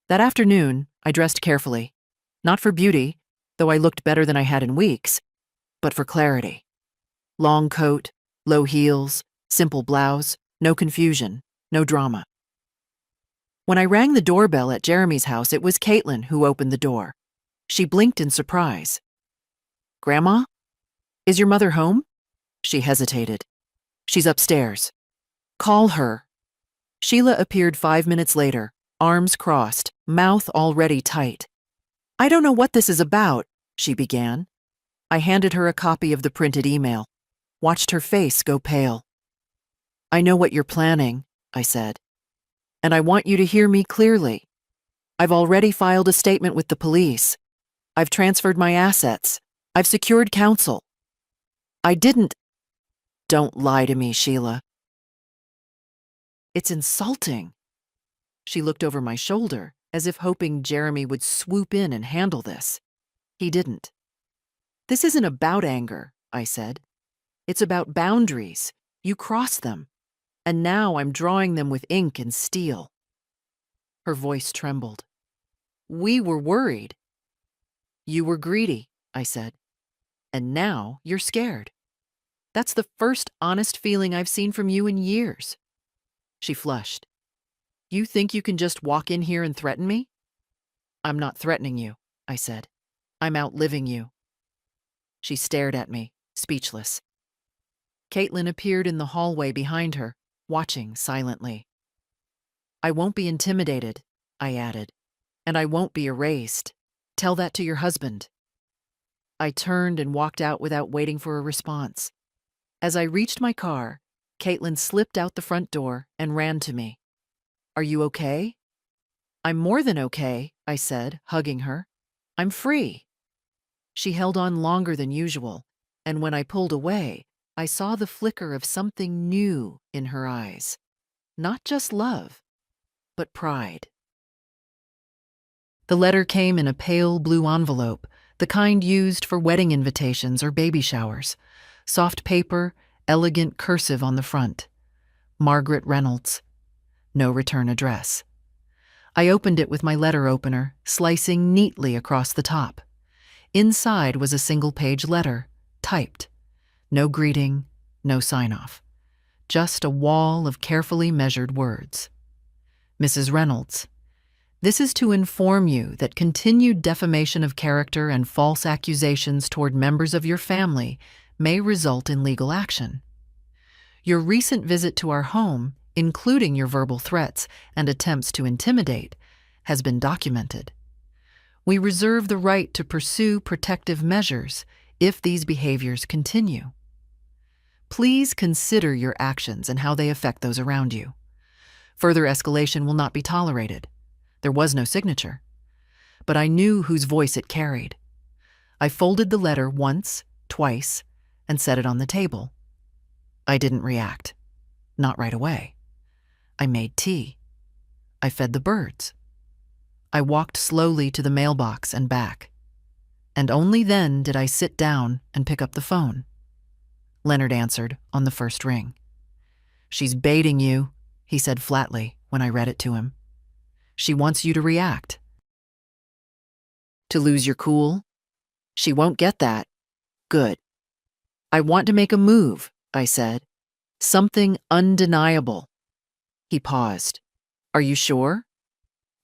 That afternoon, I dressed carefully. Not for beauty, though I looked better than I had in weeks, but for clarity. Long coat, low heels, simple blouse, no confusion, no drama. When I rang the doorbell at Jeremy's house, it was Caitlin who opened the door. She blinked in surprise. Grandma? Is your mother home? She hesitated. She's upstairs. Call her. Sheila appeared 5 minutes later, arms crossed, mouth already tight. I don't know what this is about, she began. I handed her a copy of the printed email, watched her face go pale. I know what you're planning, I said, and I want you to hear me clearly. I've already filed a statement with the police. I've transferred my assets. I've secured counsel. I didn't. Don't lie to me, Sheila. It's insulting. She looked over my shoulder, as if hoping Jeremy would swoop in and handle this. He didn't. This isn't about anger, I said. It's about boundaries. You crossed them. And now I'm drawing them with ink and steel. Her voice trembled. We were worried. You were greedy, I said. And now you're scared. That's the first honest feeling I've seen from you in years. She flushed. You think you can just walk in here and threaten me? I'm not threatening you, I said. I'm outliving you. She stared at me, speechless. Caitlin appeared in the hallway behind her, watching silently. I won't be intimidated, I added, and I won't be erased. Tell that to your husband. I turned and walked out without waiting for a response. As I reached my car, Caitlin slipped out the front door and ran to me. Are you okay? I'm more than okay, I said, hugging her. I'm free. She held on longer than usual, and when I pulled away, I saw the flicker of something new in her eyes. Not just love, but pride. The letter came in a pale blue envelope, the kind used for wedding invitations or baby showers. Soft paper, elegant cursive on the front. Margaret Reynolds. No return address. I opened it with my letter opener, slicing neatly across the top. Inside was a single-page letter, typed. No greeting, no sign-off. Just a wall of carefully measured words. Mrs. Reynolds, this is to inform you that continued defamation of character and false accusations toward members of your family may result in legal action. Your recent visit to our home, including your verbal threats and attempts to intimidate, has been documented. We reserve the right to pursue protective measures if these behaviors continue. Please consider your actions and how they affect those around you. Further escalation will not be tolerated. There was no signature, but I knew whose voice it carried. I folded the letter once, twice, and set it on the table. I didn't react. Not right away. I made tea. I fed the birds. I walked slowly to the mailbox and back. And only then did I sit down and pick up the phone. Leonard answered on the first ring. She's baiting you, he said flatly when I read it to him. She wants you to react. To lose your cool? She won't get that. Good. I want to make a move, I said. Something undeniable. He paused. Are you sure?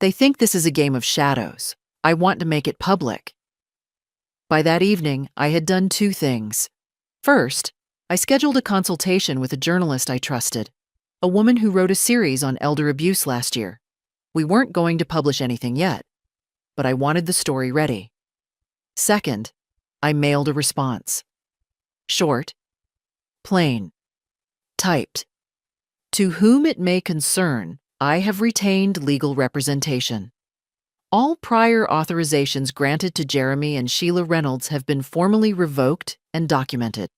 They think this is a game of shadows. I want to make it public. By that evening, I had done two things. First, I scheduled a consultation with a journalist I trusted, a woman who wrote a series on elder abuse last year. We weren't going to publish anything yet, but I wanted the story ready. Second, I mailed a response. Short, plain, typed. To whom it may concern, I have retained legal representation. All prior authorizations granted to Jeremy and Sheila Reynolds have been formally revoked and documented.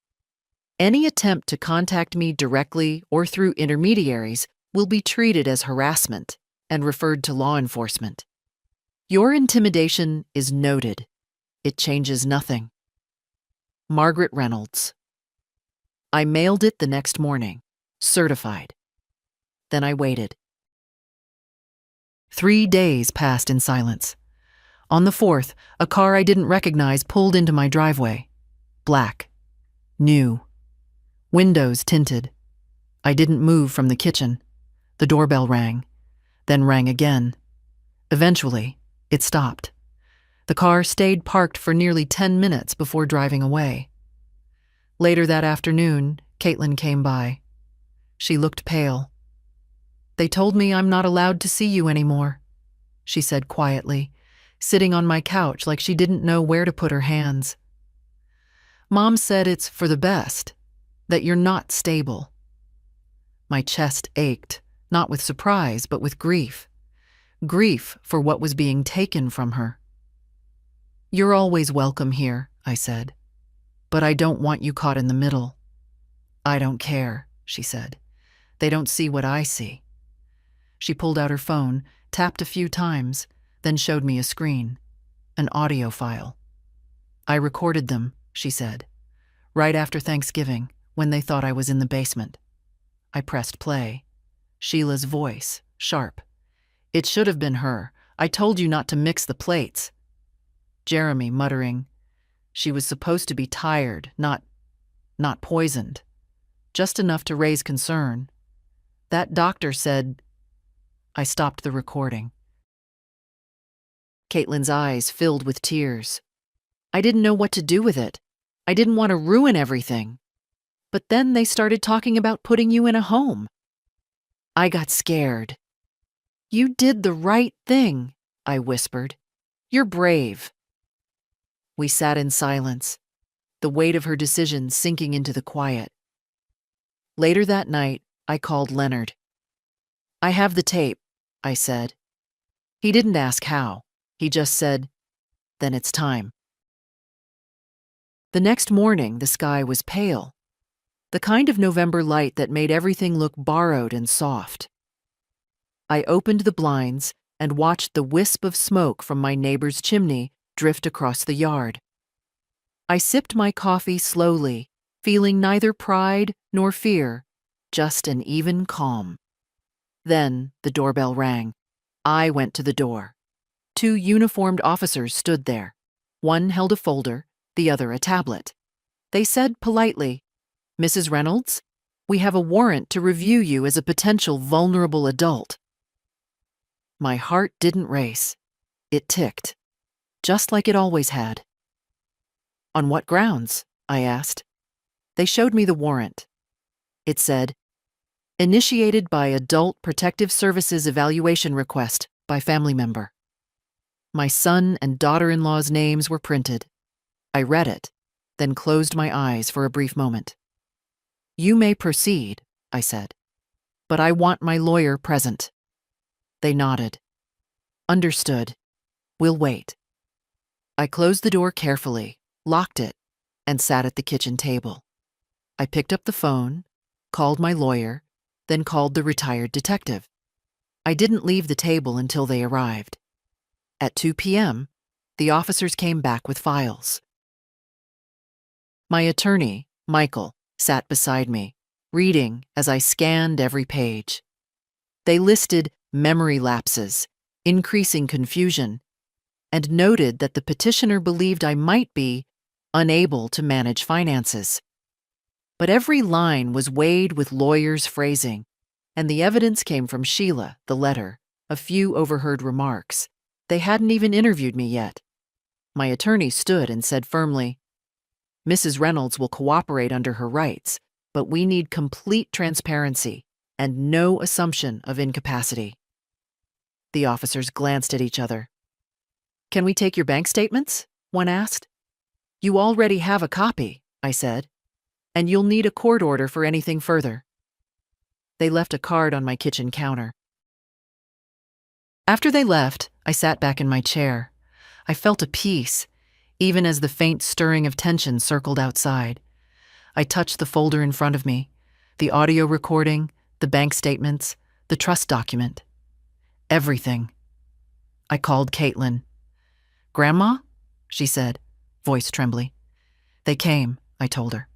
Any attempt to contact me directly or through intermediaries will be treated as harassment and referred to law enforcement. Your intimidation is noted. It changes nothing. Margaret Reynolds. I mailed it the next morning. Certified. Then I waited. 3 days passed in silence. On the fourth, a car I didn't recognize pulled into my driveway. Black. New. Windows tinted. I didn't move from the kitchen. The doorbell rang, then rang again. Eventually, it stopped. The car stayed parked for nearly 10 minutes before driving away. Later that afternoon, Caitlin came by. She looked pale. "They told me I'm not allowed to see you anymore," she said quietly, sitting on my couch like she didn't know where to put her hands. "Mom said it's for the best, that you're not stable." My chest ached, not with surprise, but with grief. Grief for what was being taken from her. "You're always welcome here," I said, "but I don't want you caught in the middle." "I don't care," she said. "They don't see what I see." She pulled out her phone, tapped a few times, then showed me a screen, an audio file. "I recorded them," she said, "right after Thanksgiving, when they thought I was in the basement." I pressed play. Sheila's voice, sharp. "It should have been her. I told you not to mix the plates." Jeremy muttering, "She was supposed to be tired, not poisoned. Just enough to raise concern. That doctor said—" I stopped the recording. Caitlin's eyes filled with tears. I didn't know what to do with it. I didn't want to ruin everything. But then they started talking about putting you in a home. I got scared. "You did the right thing," I whispered. "You're brave." We sat in silence, the weight of her decision sinking into the quiet. Later that night, I called Leonard. "I have the tape," I said. He didn't ask how. He just said, "Then it's time." The next morning, the sky was pale, the kind of November light that made everything look borrowed and soft. I opened the blinds and watched the wisp of smoke from my neighbor's chimney drift across the yard. I sipped my coffee slowly, feeling neither pride nor fear, just an even calm. Then the doorbell rang. I went to the door. 2 uniformed officers stood there. One held a folder, the other a tablet. They said politely, "Mrs. Reynolds, we have a warrant to review you as a potential vulnerable adult." My heart didn't race. It ticked, just like it always had. "On what grounds?" I asked. They showed me the warrant. It said, "Initiated by Adult Protective Services Evaluation Request by family member." My son and daughter-in-law's names were printed. I read it, then closed my eyes for a brief moment. "You may proceed," I said, "but I want my lawyer present." They nodded. "Understood. We'll wait." I closed the door carefully, locked it, and sat at the kitchen table. I picked up the phone, called my lawyer, then called the retired detective. I didn't leave the table until they arrived. At 2 p.m., the officers came back with files. My attorney, Michael, sat beside me, reading as I scanned every page. They listed memory lapses, increasing confusion, and noted that the petitioner believed I might be unable to manage finances. But every line was weighed with lawyers' phrasing, and the evidence came from Sheila, the letter, a few overheard remarks. They hadn't even interviewed me yet. My attorney stood and said firmly, "Mrs. Reynolds will cooperate under her rights, but we need complete transparency and no assumption of incapacity." The officers glanced at each other. "Can we take your bank statements?" one asked. "You already have a copy," I said, "and you'll need a court order for anything further." They left a card on my kitchen counter. After they left, I sat back in my chair. I felt a peace, even as the faint stirring of tension circled outside. I touched the folder in front of me, the audio recording, the bank statements, the trust document. Everything. I called Caitlin. "Grandma?" she said, voice trembly. "They came," I told her.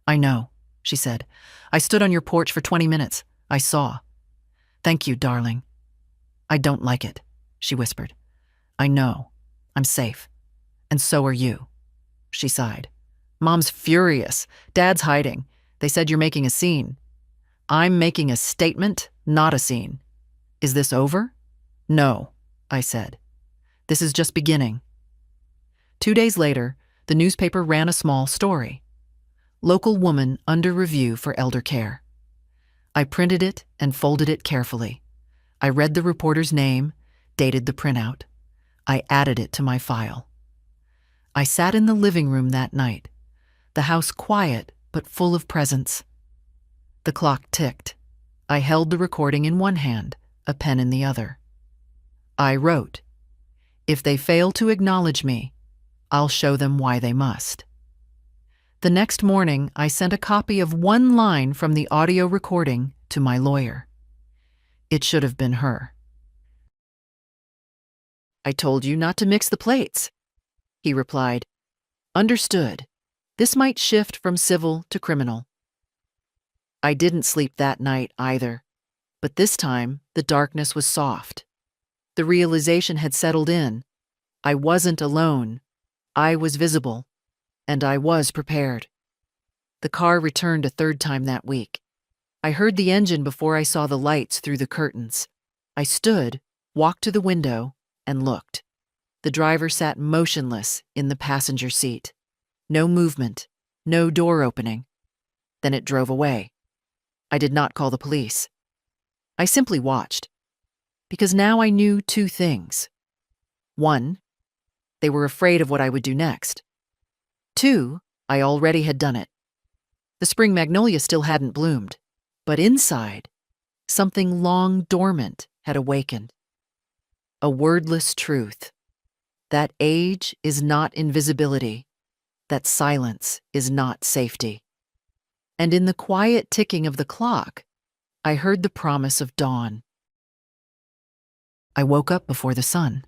"I know," she said. I stood on your porch for 20 minutes. I saw. Thank you, darling. I don't like it, she whispered. I know. I'm safe. And so are you. She sighed. Mom's furious. Dad's hiding. They said you're making a scene. I'm making a statement, not a scene. Is this over? No, I said. This is just beginning. 2 days later, the newspaper ran a small story. Local woman under review for elder care. I printed it and folded it carefully. I read the reporter's name, dated the printout. I added it to my file. I sat in the living room that night, the house quiet but full of presence. The clock ticked. I held the recording in one hand, a pen in the other. I wrote, "If they fail to acknowledge me, I'll show them why they must." The next morning, I sent a copy of one line from the audio recording to my lawyer. It should have been her. I told you not to mix the plates, he replied. Understood. This might shift from civil to criminal. I didn't sleep that night either, but this time the darkness was soft. The realization had settled in. I wasn't alone. I was visible, and I was prepared. The car returned a third time that week. I heard the engine before I saw the lights through the curtains. I stood, walked to the window, and looked. The driver sat motionless in the passenger seat. No movement, no door opening. Then it drove away. I did not call the police. I simply watched, because now I knew two things. 1, they were afraid of what I would do next. 2, I already had done it. The spring magnolia still hadn't bloomed, but inside, something long dormant had awakened. A wordless truth. That age is not invisibility. That silence is not safety. And in the quiet ticking of the clock, I heard the promise of dawn. I woke up before the sun.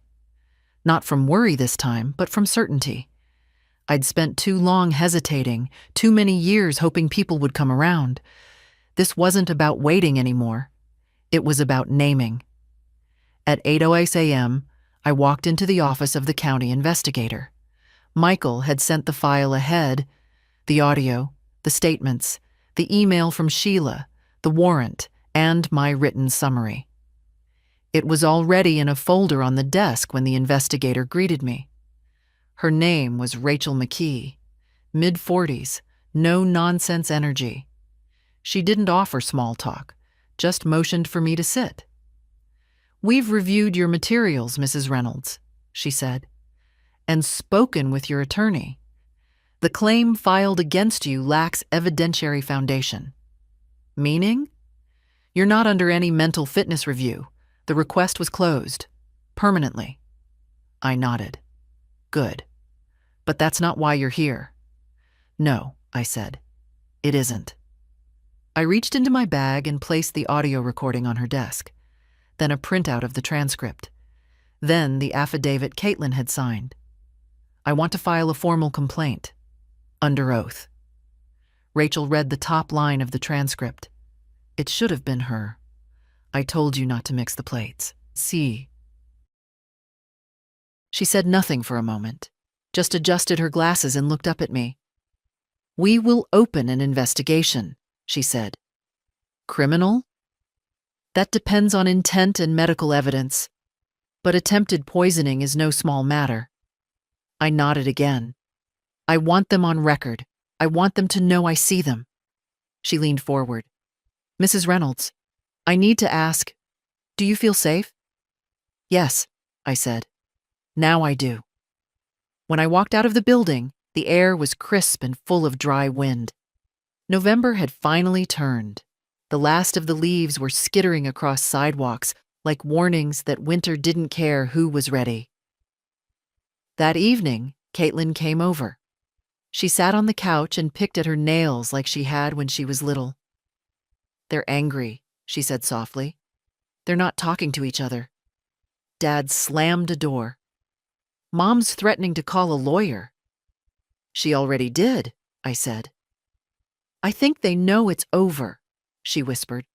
Not from worry this time, but from certainty. I'd spent too long hesitating, too many years hoping people would come around. This wasn't about waiting anymore. It was about naming. At 8:08 a.m., I walked into the office of the county investigator. Michael had sent the file ahead, the audio, the statements, the email from Sheila, the warrant, and my written summary. It was already in a folder on the desk when the investigator greeted me. Her name was Rachel McKee, mid-40s, no-nonsense energy. She didn't offer small talk, just motioned for me to sit. "We've reviewed your materials, Mrs. Reynolds," she said, "and spoken with your attorney. The claim filed against you lacks evidentiary foundation." Meaning? "You're not under any mental fitness review. The request was closed. Permanently." I nodded. "Good. But that's not why you're here." "No," I said. "It isn't." I reached into my bag and placed the audio recording on her desk, then a printout of the transcript, then the affidavit Caitlin had signed. "I want to file a formal complaint. Under oath." Rachel read the top line of the transcript. It should have been her. "I told you not to mix the plates. See." She said nothing for a moment, just adjusted her glasses and looked up at me. "We will open an investigation," she said. "Criminal? That depends on intent and medical evidence, but attempted poisoning is no small matter." I nodded again. "I want them on record. I want them to know I see them." She leaned forward. "Mrs. Reynolds, I need to ask, do you feel safe?" "Yes," I said. "Now I do." When I walked out of the building, the air was crisp and full of dry wind. November had finally turned. The last of the leaves were skittering across sidewalks like warnings that winter didn't care who was ready. That evening, Caitlin came over. She sat on the couch and picked at her nails like she had when she was little. "They're angry," she said softly. "They're not talking to each other." Dad slammed a door. "Mom's threatening to call a lawyer." "She already did," I said. I think they know it's over, she whispered.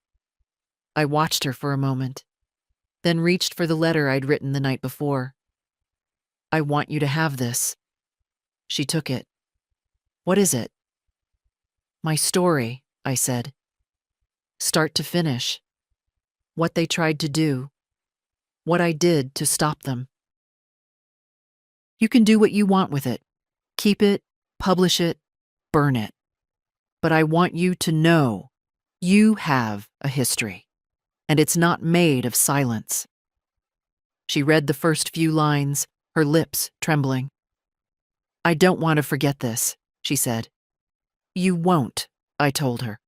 I watched her for a moment, then reached for the letter I'd written the night before. I want you to have this. She took it. What is it? My story, I said. Start to finish. What they tried to do. What I did to stop them. You can do what you want with it. Keep it, publish it, burn it. But I want you to know you have a history, and it's not made of silence. She read the first few lines, her lips trembling. I don't want to forget this, she said. You won't, I told her,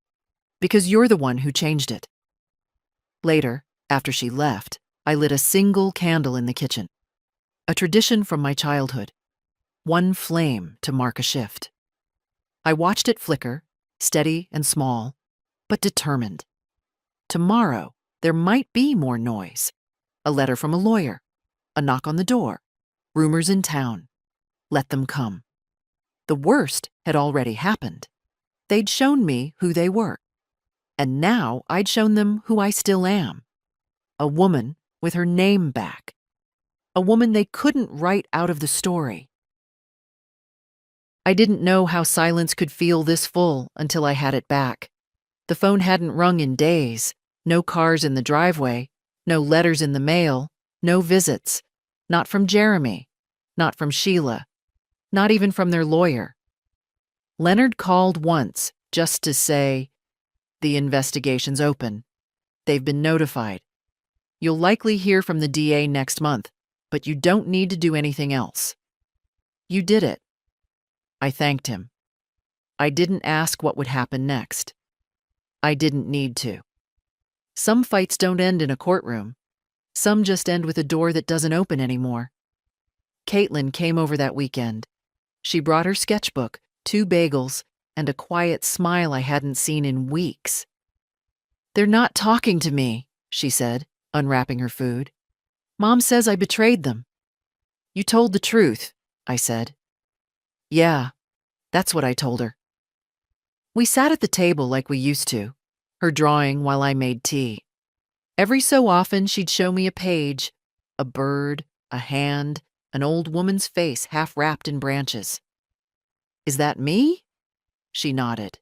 because you're the one who changed it. Later, after she left, I lit a single candle in the kitchen, a tradition from my childhood, one flame to mark a shift. I watched it flicker, steady and small, but determined. Tomorrow, there might be more noise. A letter from a lawyer, a knock on the door, rumors in town. Let them come. The worst had already happened. They'd shown me who they were. And now I'd shown them who I still am. A woman with her name back. A woman they couldn't write out of the story. I didn't know how silence could feel this full until I had it back. The phone hadn't rung in days. No cars in the driveway. No letters in the mail. No visits. Not from Jeremy. Not from Sheila. Not even from their lawyer. Leonard called once just to say, the investigation's open. They've been notified. You'll likely hear from the DA next month, but you don't need to do anything else. You did it. I thanked him. I didn't ask what would happen next. I didn't need to. Some fights don't end in a courtroom. Some just end with a door that doesn't open anymore. Caitlin came over that weekend. She brought her sketchbook, 2 bagels, and a quiet smile I hadn't seen in weeks. They're not talking to me, she said, unwrapping her food. Mom says I betrayed them. You told the truth, I said. Yeah, that's what I told her. We sat at the table like we used to, her drawing while I made tea. Every so often she'd show me a page, a bird, a hand, an old woman's face half wrapped in branches. Is that me? She nodded.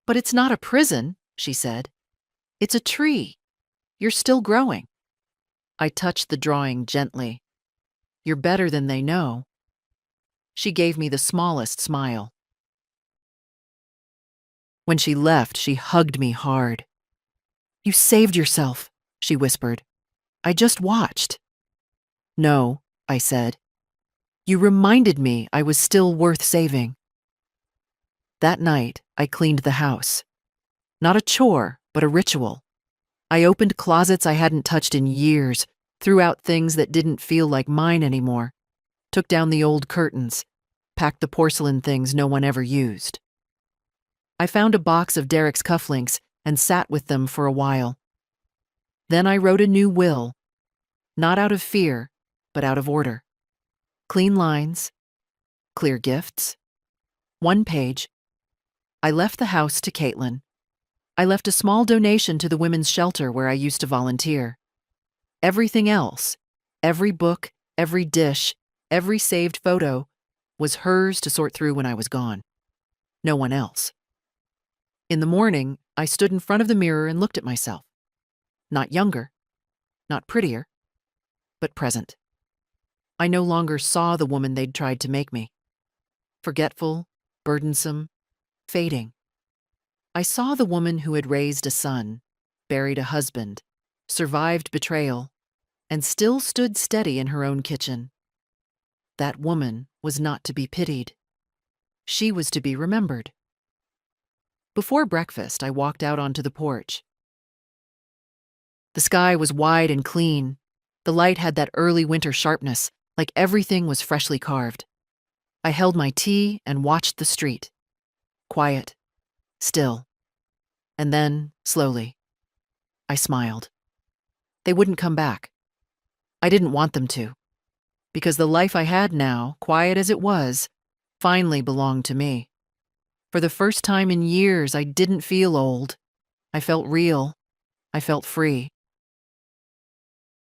But it's not a prison, she said. It's a tree. You're still growing. I touched the drawing gently. You're better than they know. She gave me the smallest smile. When she left, she hugged me hard. You saved yourself, she whispered. I just watched. No, I said. You reminded me I was still worth saving. That night, I cleaned the house. Not a chore, but a ritual. I opened closets I hadn't touched in years, threw out things that didn't feel like mine anymore, took down the old curtains, packed the porcelain things no one ever used. I found a box of Derek's cufflinks and sat with them for a while. Then I wrote a new will, not out of fear, but out of order. Clean lines, clear gifts, 1 page. I left the house to Caitlin. I left a small donation to the women's shelter where I used to volunteer. Everything else, every book, every dish, every saved photo, was hers to sort through when I was gone. No one else. In the morning, I stood in front of the mirror and looked at myself. Not younger, not prettier, but present. I no longer saw the woman they'd tried to make me. Forgetful, burdensome, fading. I saw the woman who had raised a son, buried a husband, survived betrayal, and still stood steady in her own kitchen. That woman was not to be pitied. She was to be remembered. Before breakfast, I walked out onto the porch. The sky was wide and clean. The light had that early winter sharpness, like everything was freshly carved. I held my tea and watched the street. Quiet, still. And then, slowly, I smiled. They wouldn't come back. I didn't want them to, because the life I had now, quiet as it was, finally belonged to me. For the first time in years, I didn't feel old. I felt real. I felt free.